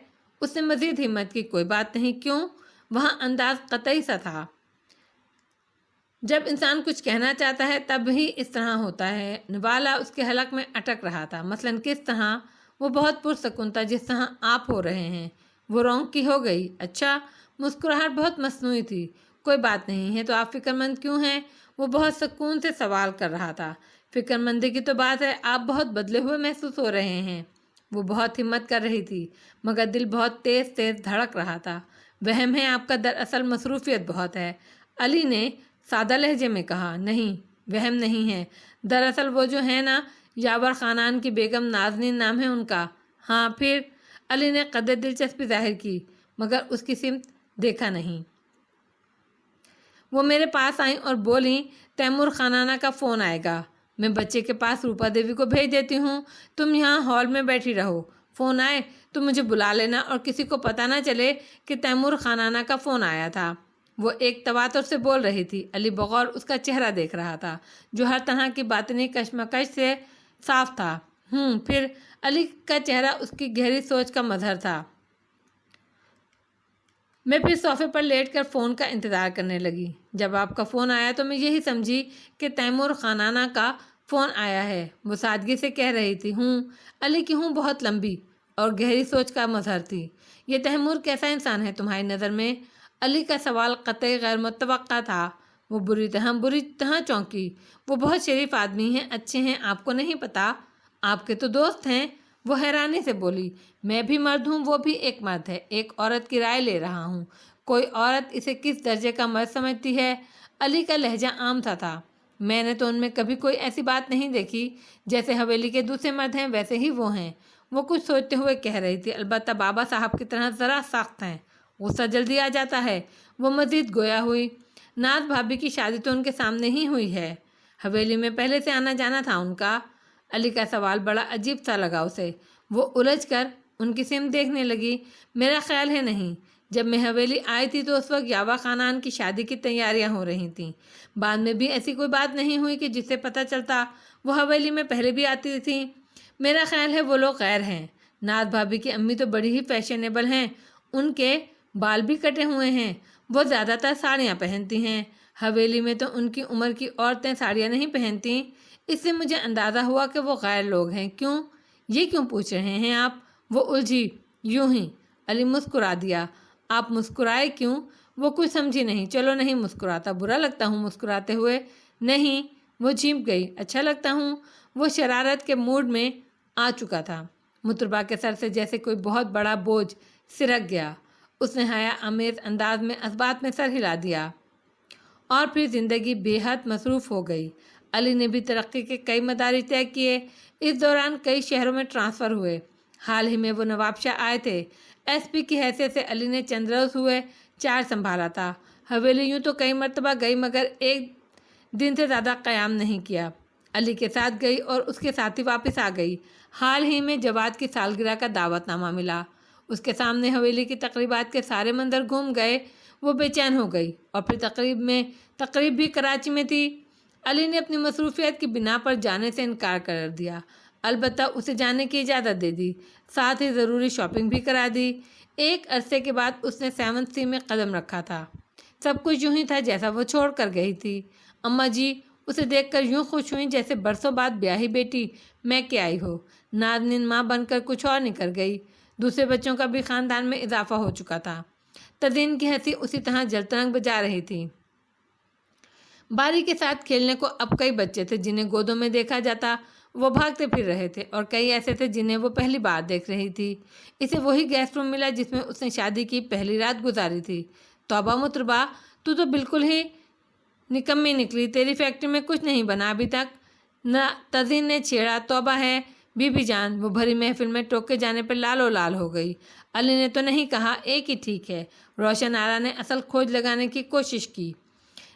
A: اس نے مزید ہمت کی۔ کوئی بات نہیں۔ کیوں؟ وہاں انداز قطعی سا تھا۔ جب انسان کچھ کہنا چاہتا ہے تب ہی اس طرح ہوتا ہے۔ نوالا اس کے حلق میں اٹک رہا تھا۔ مثلاً کس طرح؟ وہ بہت پرسکون تھا جس طرح آپ ہو رہے ہیں۔ وہ رونقی ہو گئی۔ اچھا؟ مسکراہٹ بہت مصنوعی تھی۔ کوئی بات نہیں ہے تو آپ فکر مند کیوں ہیں؟ وہ بہت سکون سے سوال کر رہا تھا۔ فکر مندی کی تو بات ہے، آپ بہت بدلے ہوئے محسوس ہو رہے ہیں۔ وہ بہت ہمت کر رہی تھی مگر دل بہت تیز تیز دھڑک رہا تھا۔ وہم ہے آپ کا، دراصل مصروفیت بہت ہے، علی نے سادہ لہجے میں کہا۔ نہیں، وہم نہیں ہے، دراصل وہ جو ہے نا، یاور خانان کی بیگم نازنین نام ہے ان کا۔ ہاں پھر؟ علی نے قدر دلچسپی ظاہر کی مگر اس کی سمت دیکھا نہیں۔ وہ میرے پاس آئیں اور بولیں تیمور خانانہ کا فون آئے گا، میں بچے کے پاس روپا دیوی کو بھیج دیتی ہوں، تم یہاں ہال میں بیٹھی رہو، فون آئے تو مجھے بلا لینا اور کسی کو پتہ نہ چلے کہ تیمور خانانہ کا فون آیا تھا۔ وہ ایک تواتر سے بول رہی تھی۔ علی بغور اس کا چہرہ دیکھ رہا تھا جو ہر طرح کی باطنی کشمکش سے صاف تھا۔ پھر؟ علی کا چہرہ اس کی گہری سوچ کا مظہر تھا۔ میں پھر صوفے پر لیٹ کر فون کا انتظار کرنے لگی۔ جب آپ کا فون آیا تو میں یہی سمجھی کہ تیمور خانانہ کا فون آیا ہے، وہ سادگی سے کہہ رہی تھی۔ علی کی بہت لمبی اور گہری سوچ کا مظہر تھی۔ یہ تیمور کیسا انسان ہے تمہاری نظر میں؟ علی کا سوال قطعی غیر متوقع تھا۔ وہ بری طرح چونکی۔ وہ بہت شریف آدمی ہیں، اچھے ہیں، آپ کو نہیں پتہ؟ آپ کے تو دوست ہیں۔ وہ حیرانی سے بولی، میں بھی مرد ہوں، وہ بھی ایک مرد ہے، ایک عورت کی رائے لے رہا ہوں۔ کوئی عورت اسے کس درجے کا مرد سمجھتی ہے؟ علی کا لہجہ عام سا تھا۔ میں نے تو ان میں کبھی کوئی ایسی بات نہیں دیکھی، جیسے حویلی کے دوسرے مرد ہیں ویسے ہی وہ ہیں۔ وہ کچھ سوچتے ہوئے کہہ رہی تھی، البتہ بابا صاحب کی طرح ذرا سخت ہیں، غصہ جلدی آ جاتا ہے۔ وہ مزید گویا ہوئی، ناز بھابھی کی شادی تو ان کے سامنے ہی ہوئی ہے، حویلی میں پہلے سے آنا جانا تھا ان کا۔ علی کا سوال بڑا عجیب سا لگا اسے۔ وہ الجھ کر ان کی سمت دیکھنے لگی۔ میرا خیال ہے نہیں، جب میں حویلی آئی تھی تو اس وقت یاوا خاندان کی شادی کی تیاریاں ہو رہی تھیں۔ بعد میں بھی ایسی کوئی بات نہیں ہوئی کہ جس سے پتہ چلتا وہ حویلی میں پہلے بھی آتی تھیں۔ میرا خیال ہے وہ لوگ غیر ہیں۔ ناز بھابھی کی امی تو بڑی ہی فیشنیبل ہیں، ان کے بال بھی کٹے ہوئے ہیں، وہ زیادہ تر ساڑیاں پہنتی ہیں۔ حویلی میں تو ان کی عمر کی عورتیں ساڑیاں نہیں پہنتی۔ اس سے مجھے اندازہ ہوا کہ وہ غیر لوگ ہیں۔ کیوں؟ یہ کیوں پوچھ رہے ہیں آپ؟ وہ الجھی۔ یوں ہی۔ علی مسکرا دیا۔ آپ مسکرائے کیوں؟ وہ کچھ سمجھی نہیں۔ چلو نہیں مسکراتا، برا لگتا ہوں مسکراتے ہوئے؟ نہیں۔ وہ جھنپ گئی۔ اچھا لگتا ہوں؟ وہ شرارت کے موڈ میں آ چکا تھا۔ مطربہ کے سر سے جیسے کوئی بہت بڑا بوجھ سرک گیا۔ اس نے حیا آمیز انداز میں اثبات میں سر ہلا دیا۔ اور پھر زندگی بے حد مصروف ہو گئی۔ علی نے بھی ترقی کے کئی مدارج طے کیے۔ اس دوران کئی شہروں میں ٹرانسفر ہوئے۔ حال ہی میں وہ نواب شاہ آئے تھے۔ ایس پی کی حیثیت سے علی نے چند روز ہوئے چارج سنبھالا تھا۔ حویلی یوں تو کئی مرتبہ گئی مگر ایک دن سے زیادہ قیام نہیں کیا۔ علی کے ساتھ گئی اور اس کے ساتھ ہی واپس آ گئی۔ حال ہی میں جواد کی سالگرہ کا دعوت نامہ ملا۔ اس کے سامنے حویلی کی تقریبات کے سارے منظر گھوم گئے۔ وہ بے چین ہو گئی۔ اور پھر تقریب بھی کراچی میں تھی۔ علی نے اپنی مصروفیت کی بنا پر جانے سے انکار کر دیا، البتہ اسے جانے کی اجازت دے دی، ساتھ ہی ضروری شاپنگ بھی کرا دی۔ ایک عرصے کے بعد اس نے 7 سی میں قدم رکھا تھا۔ سب کچھ یوں ہی تھا جیسا وہ چھوڑ کر گئی تھی۔ اماں جی اسے دیکھ کر یوں خوش ہوئیں جیسے برسوں بعد بیاہی بیٹی میں کے آئی ہو۔ نازنین ماں بن کر کچھ اور نکل گئی۔ دوسرے بچوں کا بھی خاندان میں اضافہ ہو چکا تھا۔ تزین کی ہنسی اسی طرح جلترنگ بجا رہی تھی۔ باری کے ساتھ کھیلنے کو اب کئی بچے تھے جنہیں گودوں میں دیکھا جاتا، وہ بھاگتے پھر رہے تھے، اور کئی ایسے تھے جنہیں وہ پہلی بار دیکھ رہی تھی۔ اسے وہی گیسٹ روم ملا جس میں اس نے شادی کی پہلی رات گزاری تھی۔ توبہ مطربہ، تو بالکل ہی نکمی نکلی، تیری فیکٹری میں کچھ نہیں بنا ابھی تک۔ تزین نے چھیڑا۔ توبہ ہے بی بی جان۔ وہ بھری محفل میں ٹوکے جانے پر لال و لال ہو گئی۔ علی نے تو نہیں کہا، ایک ہی ٹھیک ہے۔ روشن آرا نے اصل کھوج لگانے کی کوشش کی۔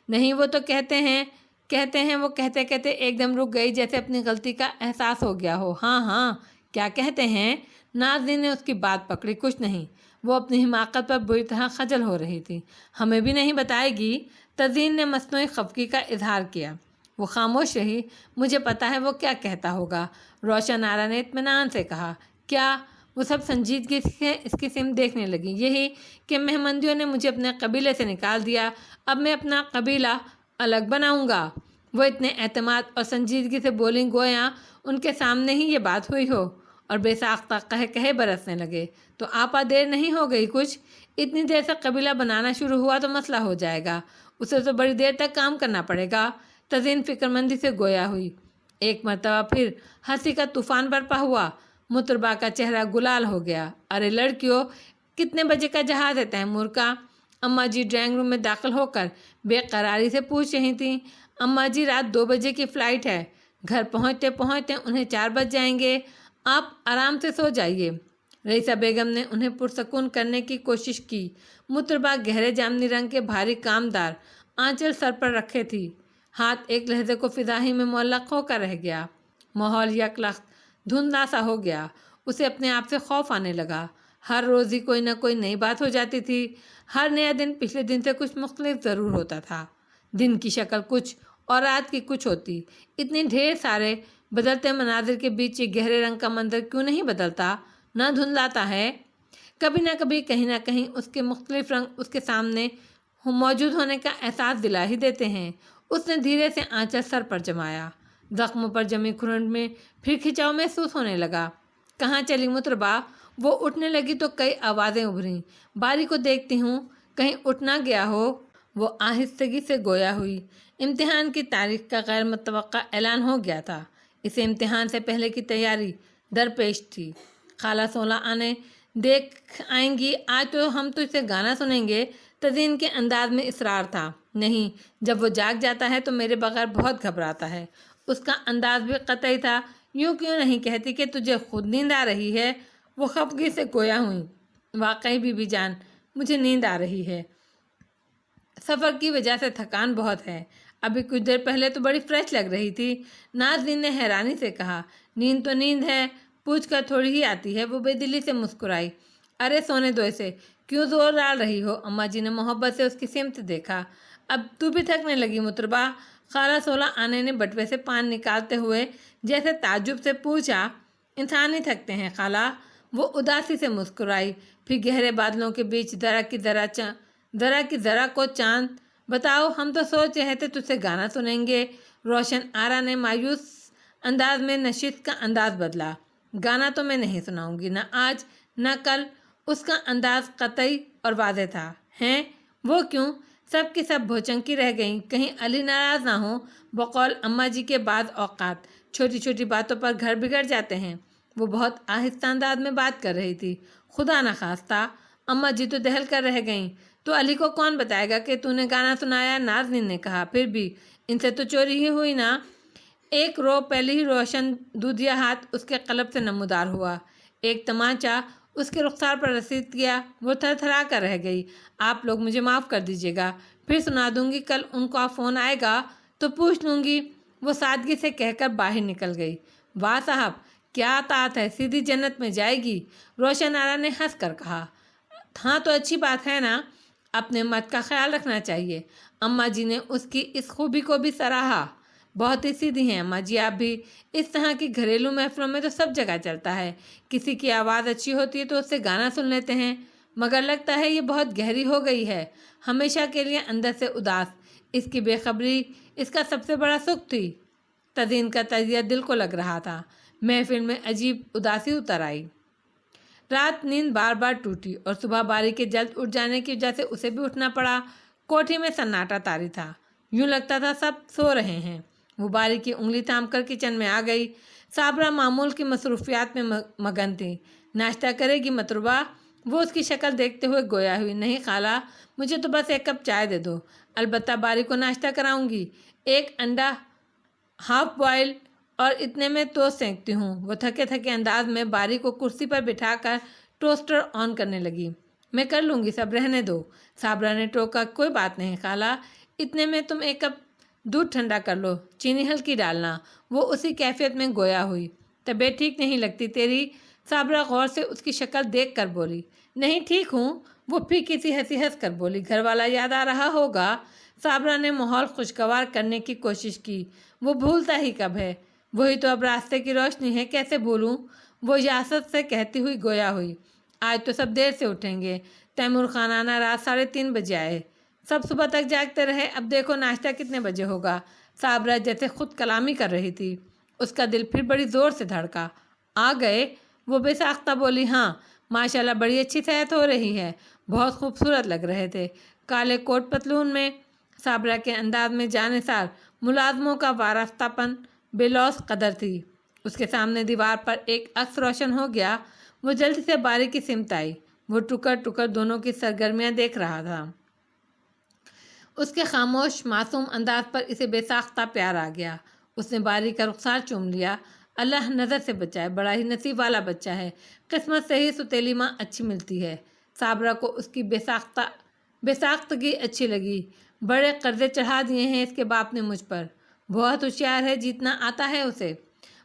A: نہیں وہ تو کہتے ہیں وہ کہتے کہتے ایک دم رک گئی جیسے اپنی غلطی کا احساس ہو گیا ہو۔ ہاں ہاں، کیا کہتے ہیں؟ نازنین نے اس کی بات پکڑی۔ کچھ نہیں۔ وہ اپنی حماقت پر بری طرح خجل ہو رہی تھی۔ ہمیں بھی نہیں بتائے گی؟ تزین نے مصنوعی خفگی کا اظہار کیا۔ وہ خاموش رہی۔ مجھے پتا ہے وہ کیا کہتا ہوگا، روشن آرا نے اطمینان سے کہا۔ کیا؟ وہ سب سنجیدگی سے اس کی سمت دیکھنے لگی۔ یہی کہ مہمندیوں نے مجھے اپنے قبیلے سے نکال دیا، اب میں اپنا قبیلہ الگ بناؤں گا۔ وہ اتنے اعتماد اور سنجیدگی سے بولیں گویا ان کے سامنے ہی یہ بات ہوئی ہو، اور بے ساختہ کہے برسنے لگے۔ تو آپا دیر نہیں ہو گئی کچھ؟ اتنی دیر سے قبیلہ بنانا شروع ہوا تو مسئلہ ہو جائے گا، اسے تو بڑی دیر تک کام کرنا پڑے گا۔ تزین فکرمندی سے گویا ہوئی۔ ایک مرتبہ پھر ہنسی کا طوفان برپا ہوا۔ مطربہ کا چہرہ گلال ہو گیا۔ ارے لڑکیوں، کتنے بجے کا جہاز ہے تیمور کا؟ اماں جی ڈرائنگ روم میں داخل ہو کر بے قراری سے پوچھ رہی تھیں۔ اماں جی رات 2 بجے کی فلائٹ ہے، گھر پہنچتے پہنچتے انہیں 4 بج جائیں گے، آپ آرام سے سو جائیے۔ رئیسہ بیگم نے انہیں پرسکون کرنے کی کوشش کی۔ مطربہ گہرے جامنی رنگ کے بھاری کامدار آنچل سر پر رکھے تھی، ہاتھ ایک لہجے کو فضا ہی میں معلق ہو کر رہ گیا۔ ماحول یک لخت دھندلا سا ہو گیا۔ اسے اپنے آپ سے خوف آنے لگا۔ ہر روز ہی کوئی نہ کوئی نئی بات ہو جاتی تھی۔ ہر نیا دن پچھلے دن سے کچھ مختلف ضرور ہوتا تھا۔ دن کی شکل کچھ اور رات کی کچھ ہوتی۔ اتنے ڈھیر سارے بدلتے مناظر کے بیچ یہ گہرے رنگ کا منظر کیوں نہیں بدلتا، نہ دھندلاتا ہے؟ کبھی نہ کہیں اس کے مختلف رنگ اس کے سامنے موجود ہونے کا احساس دلا ہی دیتے ہیں۔ اس نے دھیرے سے آنچل سر پر جمایا۔ زخموں پر جمی کھرنٹ میں پھر کھچاؤ محسوس ہونے لگا۔ کہاں چلی مطربہ؟ وہ اٹھنے لگی تو کئی آوازیں ابھریں۔ باری کو دیکھتی ہوں، کہیں اٹھ نہ گیا ہو۔ وہ آہستگی سے گویا ہوئی۔ امتحان کی تاریخ کا غیر متوقع اعلان ہو گیا تھا۔ اسے امتحان سے پہلے کی تیاری درپیش تھی۔ خالہ سولہ آنے دیکھ آئیں گی، آج تو ہم تو اسے گانا سنیں گے۔ تزین کے انداز میں اصرار تھا۔ نہیں، جب وہ جاگ جاتا ہے تو میرے بغیر بہت گھبراتا ہے۔ اس کا انداز بھی قطعی تھا یوں کیوں نہیں کہتی کہ تجھے خود نیند آ رہی ہے؟ وہ خفگی سے گویا ہوئی، واقعی بی بی جان مجھے نیند آ رہی ہے، سفر کی وجہ سے تھکان بہت ہے، ابھی کچھ دیر پہلے تو بڑی فریش لگ رہی تھی۔ نازنین نے حیرانی سے کہا، نیند تو نیند ہے، پوچھ کر تھوڑی ہی آتی ہے۔ وہ بے دلی سے مسکرائی، ارے سونے دو اسے، کیوں زور ڈال رہی ہو؟ اماں جی نے محبت سے اس کی سمت دیکھا، اب تو بھی تھکنے لگی مطربہ؟ خالہ سولہ آنے نے بٹوے سے پان نکالتے ہوئے جیسے تعجب سے پوچھا، انسان ہی تھکتے ہیں خالہ؟ وہ اداسی سے مسکرائی، پھر گہرے بادلوں کے بیچ ذرا کی ذرا کو چاند، بتاؤ ہم تو سوچ رہے تھے تجھ سے گانا سنیں گے۔ روشن آرا نے مایوس انداز میں نشست کا انداز بدلا، گانا تو میں نہیں سناؤں گی، نہ آج نہ کل۔ اس کا انداز قطعی اور واضح تھا۔ ہیں؟ وہ کیوں؟ سب کی سب بھوچنکی رہ گئیں، کہیں علی ناراض نہ ہو۔ بقول اماں جی کے بعض اوقات چھوٹی چھوٹی باتوں پر گھر بگڑ جاتے ہیں۔ وہ بہت آہستہ انداز میں بات کر رہی تھی، خدا نخواستہ اماں جی تو دہل کر رہ گئیں، تو علی کو کون بتائے گا کہ تو نے گانا سنایا؟ نازنین نے کہا، پھر بھی ان سے تو چوری ہی ہوئی نا۔ ایک رو پہلے ہی روشن دودھیا ہاتھ اس کے قلب سے نمودار ہوا، ایک تمانچہ اس کے رخسار پر رسید کیا۔ وہ تھر تھرا کر رہ گئی۔ آپ لوگ مجھے معاف کر دیجیے گا، پھر سنا دوں گی، کل ان کا فون آئے گا تو پوچھ لوں گی۔ وہ سادگی سے کہہ کر باہر نکل گئی۔ واہ صاحب کیا اطاعت ہے، سیدھی جنت میں جائے گی، روشن آرا نے ہنس کر کہا۔ ہاں تو اچھی بات ہے نا، اپنے مرد کا خیال رکھنا چاہیے۔ اماں جی نے اس کی اس خوبی کو بھی سراہا، بہت ہی سیدھی ہیں اماں جی آپ بھی۔ اس طرح کی گھریلو محفلوں میں تو سب جگہ چلتا ہے، کسی کی آواز اچھی ہوتی ہے تو اس سے گانا سن لیتے ہیں، مگر لگتا ہے یہ بہت گہری ہو گئی ہے، ہمیشہ کے لیے اندر سے اداس۔ اس کی بے خبری اس کا سب سے بڑا سکھ تھی۔ تزئین کا تجزیہ دل کو لگ رہا تھا۔ محفل میں عجیب اداسی اتر آئی۔ رات نیند بار بار ٹوٹی اور صبح باری کے جلد اٹھ جانے کی وجہ سے اسے بھی اٹھنا پڑا۔ کوٹھی میں سناٹا طاری تھا، یوں لگتا تھا سب سو رہے ہیں۔ وہ باری کی انگلی تھام کر کچن میں آ گئی۔ صابرہ معمول کی مصروفیات میں مگن تھی۔ ناشتہ کرے گی مطربہ؟ وہ اس کی شکل دیکھتے ہوئے گویا ہوئی، نہیں خالہ، مجھے تو بس ایک کپ چائے دے دو، البتہ باری کو ناشتہ کراؤں گی، ایک انڈا ہاف بوائل اور اتنے میں ٹوسٹ سینکتی ہوں۔ وہ تھکے تھکے انداز میں باری کو کرسی پر بٹھا کر ٹوسٹر آن کرنے لگی۔ میں کر لوں گی، سب رہنے دو، صابرہ نے ٹوکا۔ کوئی بات نہیں خالہ، اتنے میں تم ایک کپ دودھ ٹھنڈا کر لو، چینی ہلکی ڈالنا۔ وہ اسی کیفیت میں گویا ہوئی۔ طبیعت ٹھیک نہیں لگتی تیری؟ صابرہ غور سے اس کی شکل دیکھ کر بولی۔ نہیں ٹھیک ہوں، وہ پھر کسی ہنسی ہنس کر بولی۔ گھر والا یاد آ رہا ہوگا؟ صابرہ نے ماحول خوشگوار کرنے کی کوشش کی۔ وہ بھولتا ہی کب ہے، وہی تو اب راستے کی روشنی ہے، کیسے بھولوں؟ وہ یاست سے کہتی ہوئی گویا ہوئی۔ آج تو سب دیر سے اٹھیں گے، تیمور خان آنا رات 3:30 بجے آئے، سب صبح تک جاگتے رہے، اب دیکھو ناشتہ کتنے بجے ہوگا؟ صابرہ جیسے خود کلامی کر رہی تھی۔ اس کا دل پھر بڑی زور سے دھڑکا۔ آ گئے؟ وہ بے ساختہ بولی۔ ہاں ماشاءاللہ بڑی اچھی صحت ہو رہی ہے، بہت خوبصورت لگ رہے تھے، کالے کوٹ پتلون میں۔ صابرہ کے انداز میں جانثار ملازموں کا وارفتہ پن بے لوث قدر تھی۔ اس کے سامنے دیوار پر ایک عکس روشن ہو گیا۔ وہ جلدی سے باری کی سمت آئی۔ وہ ٹکر ٹکر دونوں کی سرگرمیاں دیکھ رہا تھا۔ اس کے خاموش معصوم انداز پر اسے بے ساختہ پیار آ گیا۔ اس نے باری کا رخسار چوم لیا۔ اللہ نظر سے بچائے، بڑا ہی نصیب والا بچہ ہے، قسمت سے ہی ستیلی ماں اچھی ملتی ہے۔ صابرہ کو اس کی بے ساختگی اچھی لگی۔ بڑے قرضے چڑھا دیے ہیں اس کے باپ نے مجھ پر، بہت ہوشیار ہے، جیتنا آتا ہے اسے۔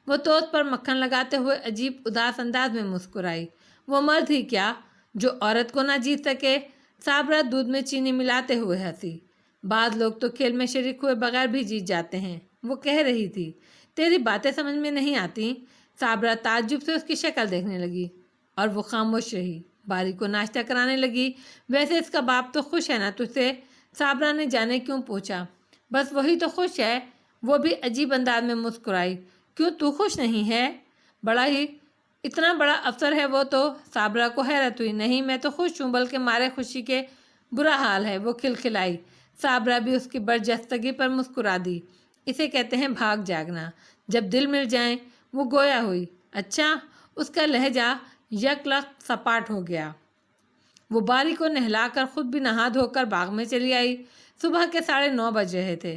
A: وہ ٹوسٹ پر مکھن لگاتے ہوئے عجیب اداس انداز میں مسکرائی۔ وہ مرد ہی کیا جو عورت کو نہ جیت سکے؟ صابرہ دودھ میں چینی ملاتے ہوئے ہنسی۔ بعض لوگ تو کھیل میں شریک ہوئے بغیر بھی جیت جاتے ہیں، وہ کہہ رہی تھی۔ تیری باتیں سمجھ میں نہیں آتی؟ صابرہ تعجب سے اس کی شکل دیکھنے لگی اور وہ خاموش رہی۔ باری کو ناشتہ کرانے لگی۔ ویسے اس کا باپ تو خوش ہے نا تجھ سے؟ صابرہ نے جانے کیوں پوچھا۔ بس وہی تو خوش ہے۔ وہ بھی عجیب انداز میں مسکرائی۔ کیوں تو خوش نہیں ہے؟ اتنا بڑا افسر ہے وہ تو۔ صابرہ کو حیرت ہوئی۔ نہیں میں تو خوش ہوں، بلکہ مارے خوشی کے برا حال ہے۔ وہ کھلکھلائی۔ صابرہ بھی اس کی برجستگی پر مسکرا دی۔ اسے کہتے ہیں بھاگ جاگنا، جب دل مل جائیں۔ وہ گویا ہوئی۔ اچھا؟ اس کا لہجہ یک لخت سپاٹ ہو گیا۔ وہ باری کو نہلا کر خود بھی نہا دھو کر باغ میں چلی آئی۔ صبح کے 9:30 بج رہے تھے۔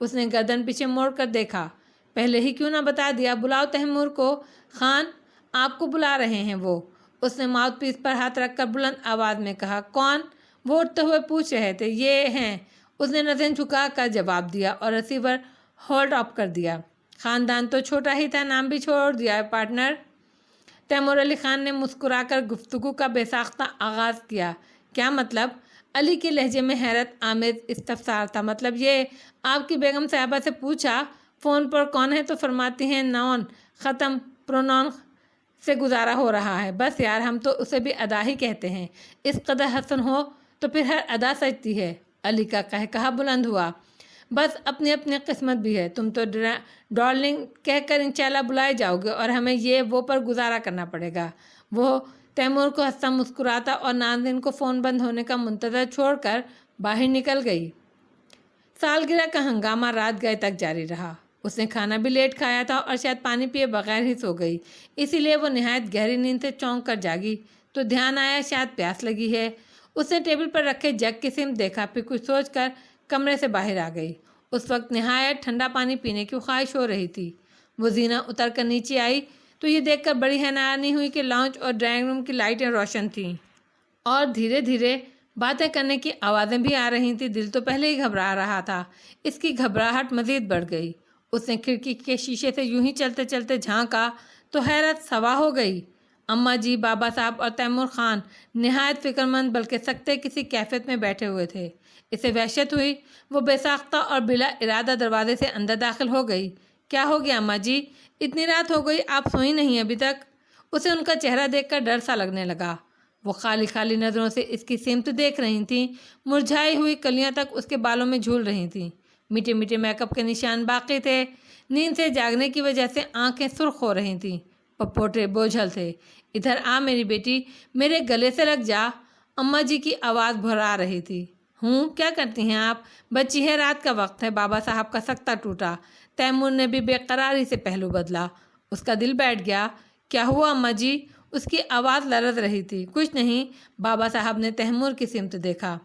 A: اس نے گردن پیچھے موڑ کر دیکھا۔ پہلے ہی کیوں نہ بتا دیا؟ بلاؤ تیمور کو۔ خان آپ کو بلا رہے ہیں وہ۔ اس نے ماؤتھ پیس پر ہاتھ رکھ کر بلند آواز میں کہا۔ کون؟ وہ اٹھتے ہوئے پوچھ رہے تھے۔ یہ ہیں۔ اس نے نظریں جھکا کر جواب دیا اور ریسیور ہولڈ اپ کر دیا۔ خاندان تو چھوٹا ہی تھا، نام بھی چھوڑ دیا ہے پارٹنر۔ تیمور علی خان نے مسکرا کر گفتگو کا بے ساختہ آغاز کیا۔ کیا مطلب؟ علی کے لہجے میں حیرت آمیز استفسار تھا۔ مطلب یہ، آپ کی بیگم صاحبہ سے پوچھا فون پر کون ہے تو فرماتی ہیں نون، ختم، پرونون سے گزارا ہو رہا ہے۔ بس یار، ہم تو اسے بھی ادا ہی کہتے ہیں۔ اس قدر حسن ہو تو پھر ہر ادا سجتی ہے۔ علی کا کہا بلند ہوا۔ بس اپنی اپنی قسمت بھی ہے۔ تم تو ڈارلنگ کہہ کر انشاءاللہ بلائے جاؤ گے اور ہمیں یہ وہ پر گزارا کرنا پڑے گا۔ وہ تیمور کو ہنستا مسکراتا اور ناظرین کو فون بند ہونے کا منتظر چھوڑ کر باہر نکل گئی۔ سالگرہ کا ہنگامہ رات گئے تک جاری رہا۔ اس نے کھانا بھی لیٹ کھایا تھا اور شاید پانی پیے بغیر ہی سو گئی، اسی لیے وہ نہایت گہری نیند سے چونک کر جاگی تو دھیان آیا شاید پیاس لگی ہے۔ اس نے ٹیبل پر رکھے جگ کی سمت دیکھا، پھر کچھ سوچ کر کمرے سے باہر آ گئی۔ اس وقت نہایت ٹھنڈا پانی پینے کی خواہش ہو رہی تھی۔ وہ زینہ اتر کر نیچے آئی تو یہ دیکھ کر بڑی حیرانی ہوئی کہ لاؤنج اور ڈرائنگ روم کی لائٹیں روشن تھیں اور دھیرے دھیرے باتیں کرنے کی آوازیں بھی آ رہی تھیں۔ دل تو پہلے ہی گھبرا رہا تھا، اس کی گھبراہٹ مزید بڑھ گئی۔ اس نے کھڑکی کے شیشے سے یوں ہی چلتے چلتے جھانکا تو حیرت سوا ہو گئی۔ اماں جی، بابا صاحب اور تیمور خان نہایت فکر مند بلکہ سکتے کسی کیفیت میں بیٹھے ہوئے تھے۔ اسے وحشت ہوئی۔ وہ بے ساختہ اور بلا ارادہ دروازے سے اندر داخل ہو گئی۔ کیا ہو گیا اماں جی؟ اتنی رات ہو گئی، آپ سوئی نہیں ابھی تک؟ اسے ان کا چہرہ دیکھ کر ڈر سا لگنے لگا۔ وہ خالی خالی نظروں سے اس کی سمت دیکھ رہی تھیں۔ مرجھائی ہوئی کلیاں تک اس کے بالوں میں جھول رہی تھیں۔ میٹھے میٹھے میک اپ کے نشان باقی تھے۔ نیند سے جاگنے کی وجہ سے آنکھیں سرخ ہو رہی تھیں، پپوٹے بوجھل تھے۔ ادھر آ میری بیٹی، میرے گلے سے لگ جا، اماں جی کی آواز بھرا رہی تھی۔ کیا کرتی ہیں آپ؟ بچی ہے، رات کا وقت ہے۔ بابا صاحب کا سکتہ ٹوٹا۔ تیمور نے بھی بے قراری سے پہلو بدلا۔ اس کا دل بیٹھ گیا۔ کیا ہوا اماں جی؟ اس کی آواز لرز رہی تھی۔ کچھ نہیں۔ بابا صاحب نے تیمور کی سمت دیکھا۔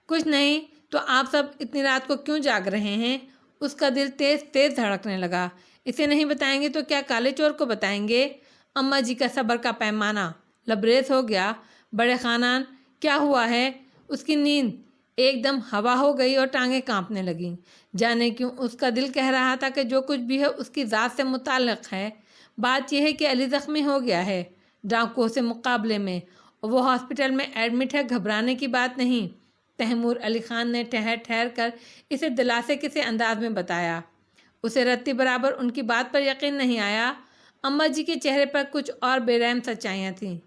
A: کچھ نہیں تو آپ سب اتنی رات کو کیوں جاگ رہے ہیں؟ اس کا دل تیز تیز دھڑکنے لگا۔ اسے نہیں بتائیں گے تو کیا کالے چور کو بتائیں گے؟ اماں جی کا صبر کا پیمانہ لبریز ہو گیا۔ بڑے خانان، کیا ہوا ہے؟ اس کی نیند ایک دم ہوا ہو گئی اور ٹانگیں کانپنے لگیں۔ جانے کیوں اس کا دل کہہ رہا تھا کہ جو کچھ بھی ہے اس کی ذات سے متعلق ہے۔ بات یہ ہے کہ علی زخمی ہو گیا ہے ڈاکوؤں سے مقابلے میں، وہ ہاسپٹل میں ایڈمٹ ہے۔ گھبرانے کی بات نہیں، تیمور علی خان نے ٹھہر ٹھہر کر اسے دلاسے کسی انداز میں بتایا۔ اسے رتی برابر ان کی بات پر یقین نہیں آیا۔ اماں جی کے چہرے پر کچھ اور بے رحم سچائیاں تھیں۔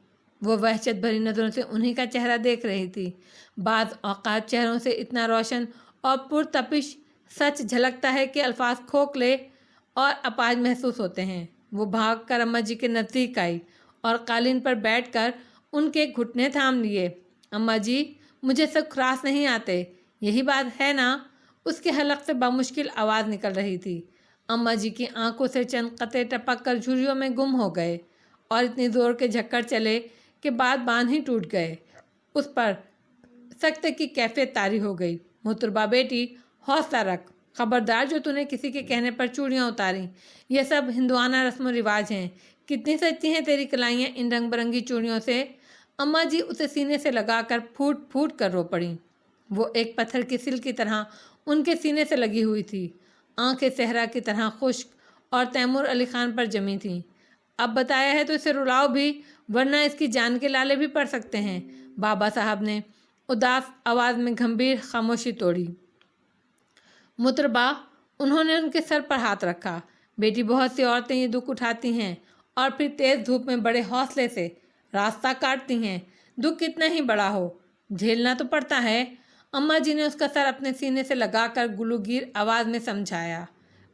A: وہ وحشت بھری نظروں سے انہی کا چہرہ دیکھ رہی تھی۔ بعض اوقات چہروں سے اتنا روشن اور پرتپش سچ جھلکتا ہے کہ الفاظ کھوکھلے اور اپاہج محسوس ہوتے ہیں۔ وہ بھاگ کر اماں جی کے نزدیک آئی اور قالین پر بیٹھ کر ان کے گھٹنے تھام لیے۔ اماں جی، مجھے سب خراش نہیں آتے، یہی بات ہے نا؟ اس کے حلق سے بمشکل آواز نکل رہی تھی۔ اماں جی کی آنکھوں سے چند قطرے ٹپک کر جھریوں میں گم ہو گئے اور اتنی زور کے جھکڑ چلے کہ بات باندھ ہی ٹوٹ گئے۔ اس پر سکتے کی کیفیت طاری ہو گئی۔ محترمہ بیٹی، حوصلہ رکھ، خبردار جو نے کسی کے کہنے پر چوڑیاں اتاریں۔ یہ سب ہندوانہ رسم و رواج ہیں۔ کتنی سجتی ہیں تیری کلائیاں ان رنگ برنگی چوڑیوں سے؟ اماں جی اسے سینے سے لگا کر پھوٹ پھوٹ کر رو پڑیں۔ وہ ایک پتھر کی سل کی طرح ان کے سینے سے لگی ہوئی تھی، آنکھیں صحرا کی طرح خشک اور تیمور علی خان پر جمی تھیں۔ اب بتایا ہے تو اسے رلاؤ بھی، ورنہ اس کی جان کے لالے بھی پڑ سکتے ہیں۔ بابا صاحب نے اداس آواز میں گھمبیر خاموشی توڑی۔ مطربہ، انہوں نے ان کے سر پر ہاتھ رکھا۔ بیٹی، بہت سی عورتیں یہ دکھ اٹھاتی ہیں اور پھر تیز دھوپ میں بڑے حوصلے سے راستہ کاٹتی ہیں۔ دکھ کتنا ہی بڑا ہو، جھیلنا تو پڑتا ہے۔ اماں جی نے اس کا سر اپنے سینے سے لگا کر گلوگیر آواز میں سمجھایا۔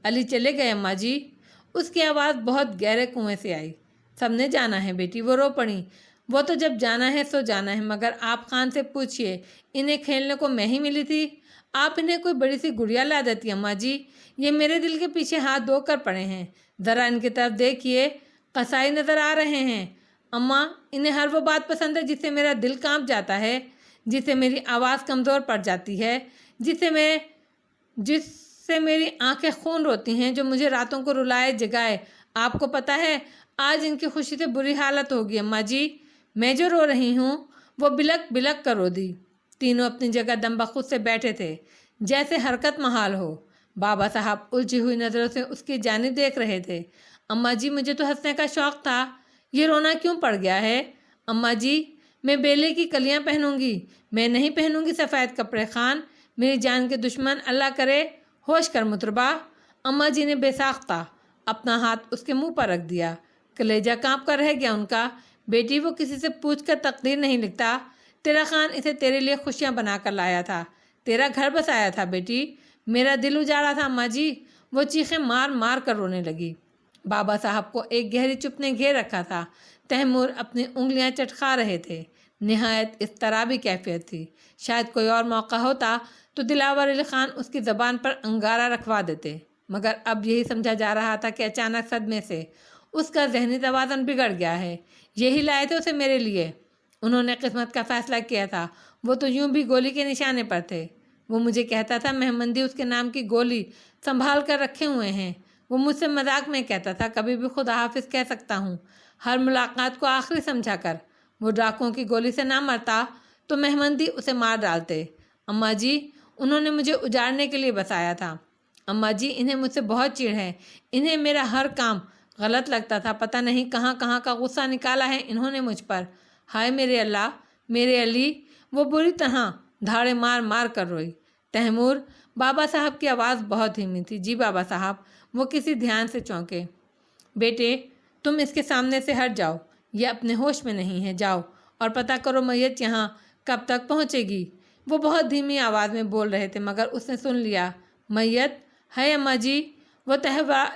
A: علی چلے گئے اماں جی؟ اس کی آواز بہت گہرے کنویں سے آئی۔ سب نے جانا ہے بیٹی، وہ رو پڑیں۔ وہ تو جب جانا ہے سو جانا ہے، مگر آپ خان سے پوچھئے، انہیں کھیلنے کو میں ہی ملی تھی؟ آپ انہیں کوئی بڑی سی گڑیا لا دیتی اماں جی۔ یہ میرے دل کے پیچھے ہاتھ دھو کر پڑے ہیں، ذرا ان کی طرف دیکھیے، قصائی نظر آ رہے ہیں۔ اماں، انہیں ہر وہ بات پسند ہے جس سے میرا دل کانپ جاتا ہے، جس سے میری آواز کمزور پڑ جاتی ہے، جس سے میری آنکھیں خون روتی ہیں جو مجھے راتوں کو رلائے جگائے۔ آپ کو پتہ ہے آج ان کی خوشی سے بری حالت ہوگی اماں جی۔ میں جو رو رہی ہوں وہ بلک بلک کر رو دی۔ تینوں اپنی جگہ دم بخود سے بیٹھے تھے جیسے حرکت محال ہو۔ بابا صاحب الجھی ہوئی نظروں سے اس کی جانب دیکھ رہے تھے۔ اماں جی مجھے تو ہنسنے کا شوق تھا، یہ رونا کیوں پڑ گیا ہے؟ اماں جی میں بیلے کی کلیاں پہنوں گی، میں نہیں پہنوں گی سفید کپڑے خان، میری جان کے دشمن، اللہ کرے۔ ہوش کر مطربہ۔ اماں جی نے بے ساختہ اپنا ہاتھ اس کے منہ پر رکھ دیا۔ کلیجہ کانپ کر رہ گیا ان کا۔ بیٹی وہ کسی سے پوچھ کر تقدیر نہیں لکھتا، تیرا خان اسے تیرے لیے خوشیاں بنا کر لایا تھا، تیرا گھر بسایا تھا بیٹی، میرا دل اجاڑا تھا اماں جی۔ وہ چیخیں مار مار کر رونے لگی۔ بابا صاحب کو ایک گہری چپ نے گھیر رکھا تھا۔ تیمور اپنی انگلیاں چٹکا رہے تھے۔ نہایت اضطرابی کیفیت تھی۔ شاید کوئی اور موقع ہوتا تو دلاور علی خان اس کی زبان پر انگارہ رکھوا دیتے، مگر اب یہی سمجھا جا رہا تھا کہ اچانک صدمے سے اس کا ذہنی توازن بگڑ گیا ہے۔ یہی لائے تھے اسے میرے لیے، انہوں نے قسمت کا فیصلہ کیا تھا، وہ تو یوں بھی گولی کے نشانے پر تھے۔ وہ مجھے کہتا تھا مہمندی اس کے نام کی گولی سنبھال کر رکھے ہوئے ہیں۔ وہ مجھ سے مذاق میں کہتا تھا کبھی بھی خدا حافظ کہہ سکتا ہوں، ہر ملاقات کو آخری سمجھا کر۔ وہ ڈاکوؤں کی گولی سے نہ مرتا تو مہمندی اسے مار ڈالتے۔ اماں جی انہوں نے مجھے اجاڑنے کے لیے بسایا تھا۔ اماں جی انہیں مجھ سے بہت چڑ ہے، انہیں میرا ہر کام غلط لگتا تھا، پتہ نہیں کہاں کہاں کا غصہ نکالا ہے انہوں نے مجھ پر۔ ہائے میرے اللہ، میرے علی۔ وہ بری طرح دھاڑے مار مار کر روئی۔ تیمور، بابا صاحب کی آواز بہت دھیمی تھی۔ جی بابا صاحب۔ وہ کسی دھیان سے چونکے۔ بیٹے تم اس کے سامنے سے ہٹ جاؤ، یہ اپنے ہوش میں نہیں ہے، جاؤ اور پتہ کرو میت یہاں کب تک پہنچے گی۔ وہ بہت دھیمی آواز میں بول رہے تھے مگر اس نے سن لیا۔ میت ہے اماں جی۔ وہ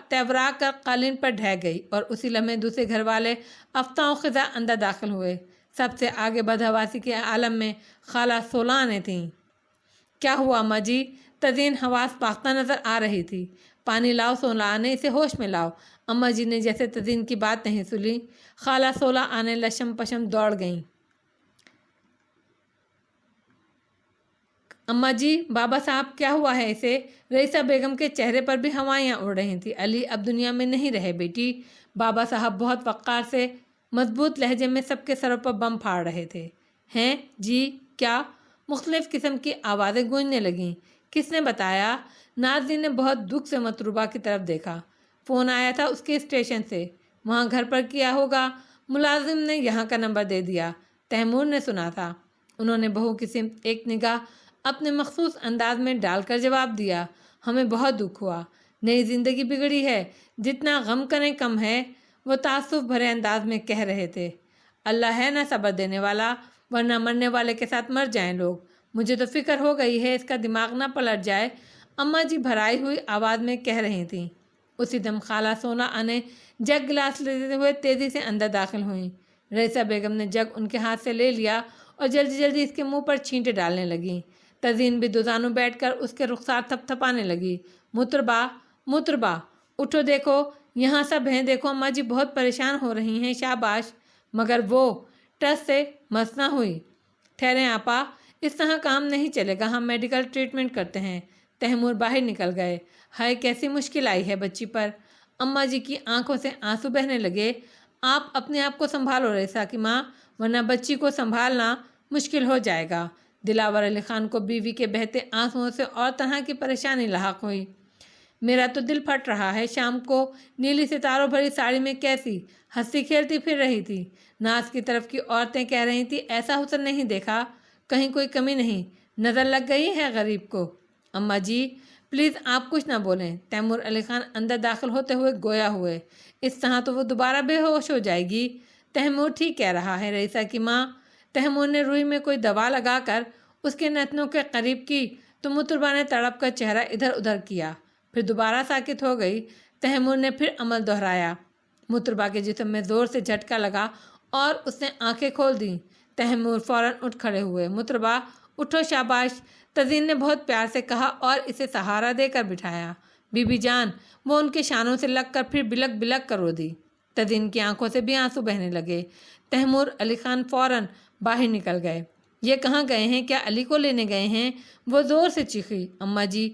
A: تیورا کر قالین پر ڈھہ گئی اور اسی لمحے دوسرے گھر والے افتاں و خزاں اندر داخل ہوئے۔ سب سے آگے بدحواسی کے عالم میں خالہ سولانے تھیں۔ کیا ہوا اماں جی؟ تزئین حواس باختہ نظر آ رہی تھی۔ پانی لاؤ سولانے، اسے ہوش میں لاؤ۔ اماں جی نے جیسے تزئین کی بات نہیں سنی۔ خالہ سولانے لشم پشم دوڑ گئیں۔ اماں جی بابا صاحب کیا ہوا ہے اسے؟ رئیسہ بیگم کے چہرے پر بھی ہوائیاں اڑ رہی تھیں۔ علی اب دنیا میں نہیں رہے بیٹی۔ بابا صاحب بہت وقار سے مضبوط لہجے میں سب کے سروں پر بم پھاڑ رہے تھے۔ ہیں جی کیا؟ مختلف قسم کی آوازیں گونجنے لگیں۔ کس نے بتایا؟ ناظرین نے بہت دکھ سے مطربہ کی طرف دیکھا۔ فون آیا تھا اس کے اسٹیشن سے، وہاں گھر پر کیا ہوگا، ملازم نے یہاں کا نمبر دے دیا، تیمور نے سنا تھا۔ انہوں نے بہو کی سمت ایک نگاہ اپنے مخصوص انداز میں ڈال کر جواب دیا، ہمیں بہت دکھ ہوا، نئی زندگی بگڑی ہے، جتنا غم کریں کم ہے۔ وہ تعصب بھرے انداز میں کہہ رہے تھے، اللہ ہے نہ صبر دینے والا، ورنہ مرنے والے کے ساتھ مر جائیں لوگ۔ مجھے تو فکر ہو گئی ہے اس کا دماغ نہ پلٹ جائے، اماں جی بھرائی ہوئی آواز میں کہہ رہی تھیں۔ اسی دم خالہ سولانے جگ گلاس لیتے ہوئے تیزی سے اندر داخل ہوئیں۔ رئیسہ بیگم نے جگ ان کے ہاتھ سے لے لیا اور جلدی جلدی اس کے منہ پر چھینٹے ڈالنے لگیں۔ تزئین بھی دوزانوں بیٹھ کر اس کے رخسار تھپ تھپانے لگی۔ مطربہ مطربہ اٹھو، دیکھو یہاں سب ہیں، دیکھو اماں جی بہت پریشان ہو رہی ہیں، شاباش۔ مگر وہ ٹس سے مس نہ ہوئی۔ ٹھہریں آپا، اس طرح کام نہیں چلے گا، ہم میڈیکل ٹریٹمنٹ کرتے ہیں۔ تیمور باہر نکل گئے۔ ہائے کیسی مشکل آئی ہے بچی پر۔ اماں جی کی آنکھوں سے آنسو بہنے لگے۔ آپ اپنے آپ کو سنبھالو رئیسہ کی ماں، ورنہ بچی کو سنبھالنا مشکل ہو جائے گا۔ دلاور علی خان کو بیوی کے بہتے آنسوؤں سے اور طرح کی پریشانی لاحق ہوئی۔ میرا تو دل پھٹ رہا ہے، شام کو نیلی ستاروں بھری ساڑی میں کیسی ہنسی کھیلتی پھر رہی تھی۔ ناز کی طرف کی عورتیں کہہ رہی تھیں ایسا حسن نہیں دیکھا، کہیں کوئی کمی نہیں، نظر لگ گئی ہے غریب کو۔ اماں جی پلیز آپ کچھ نہ بولیں۔ تیمور علی خان اندر داخل ہوتے ہوئے گویا ہوئے، اس طرح تو وہ دوبارہ بے ہوش ہو جائے گی۔ تیمور ٹھیک کہہ رہا ہے رئیسہ کی ماں۔ تیمور نے روئی میں کوئی دوا لگا کر اس کے نتنوں کے قریب کی تو مطربہ نے تڑپ کر چہرہ ادھر ادھر کیا، پھر دوبارہ ساکت ہو گئی۔ تیمور نے پھر عمل دہرایا۔ مطربہ کے جسم میں زور سے جھٹکا لگا اور اس نے آنکھیں کھول دیں۔ تیمور فوراً اٹھ کھڑے ہوئے۔ مطربہ اٹھو، شاباش، تزئین نے بہت پیار سے کہا اور اسے سہارا دے کر بٹھایا۔ بی بی جان، وہ ان کے شانوں سے لگ کر پھر بلک بلک کر رو دی۔ تزئین کی آنکھوں سے بھی آنسو بہنے لگے۔ تیمور علی خان فوراً باہر نکل گئے۔ یہ کہاں گئے ہیں؟ کیا علی کو لینے گئے ہیں؟ وہ زور سے چیخی۔ اماں جی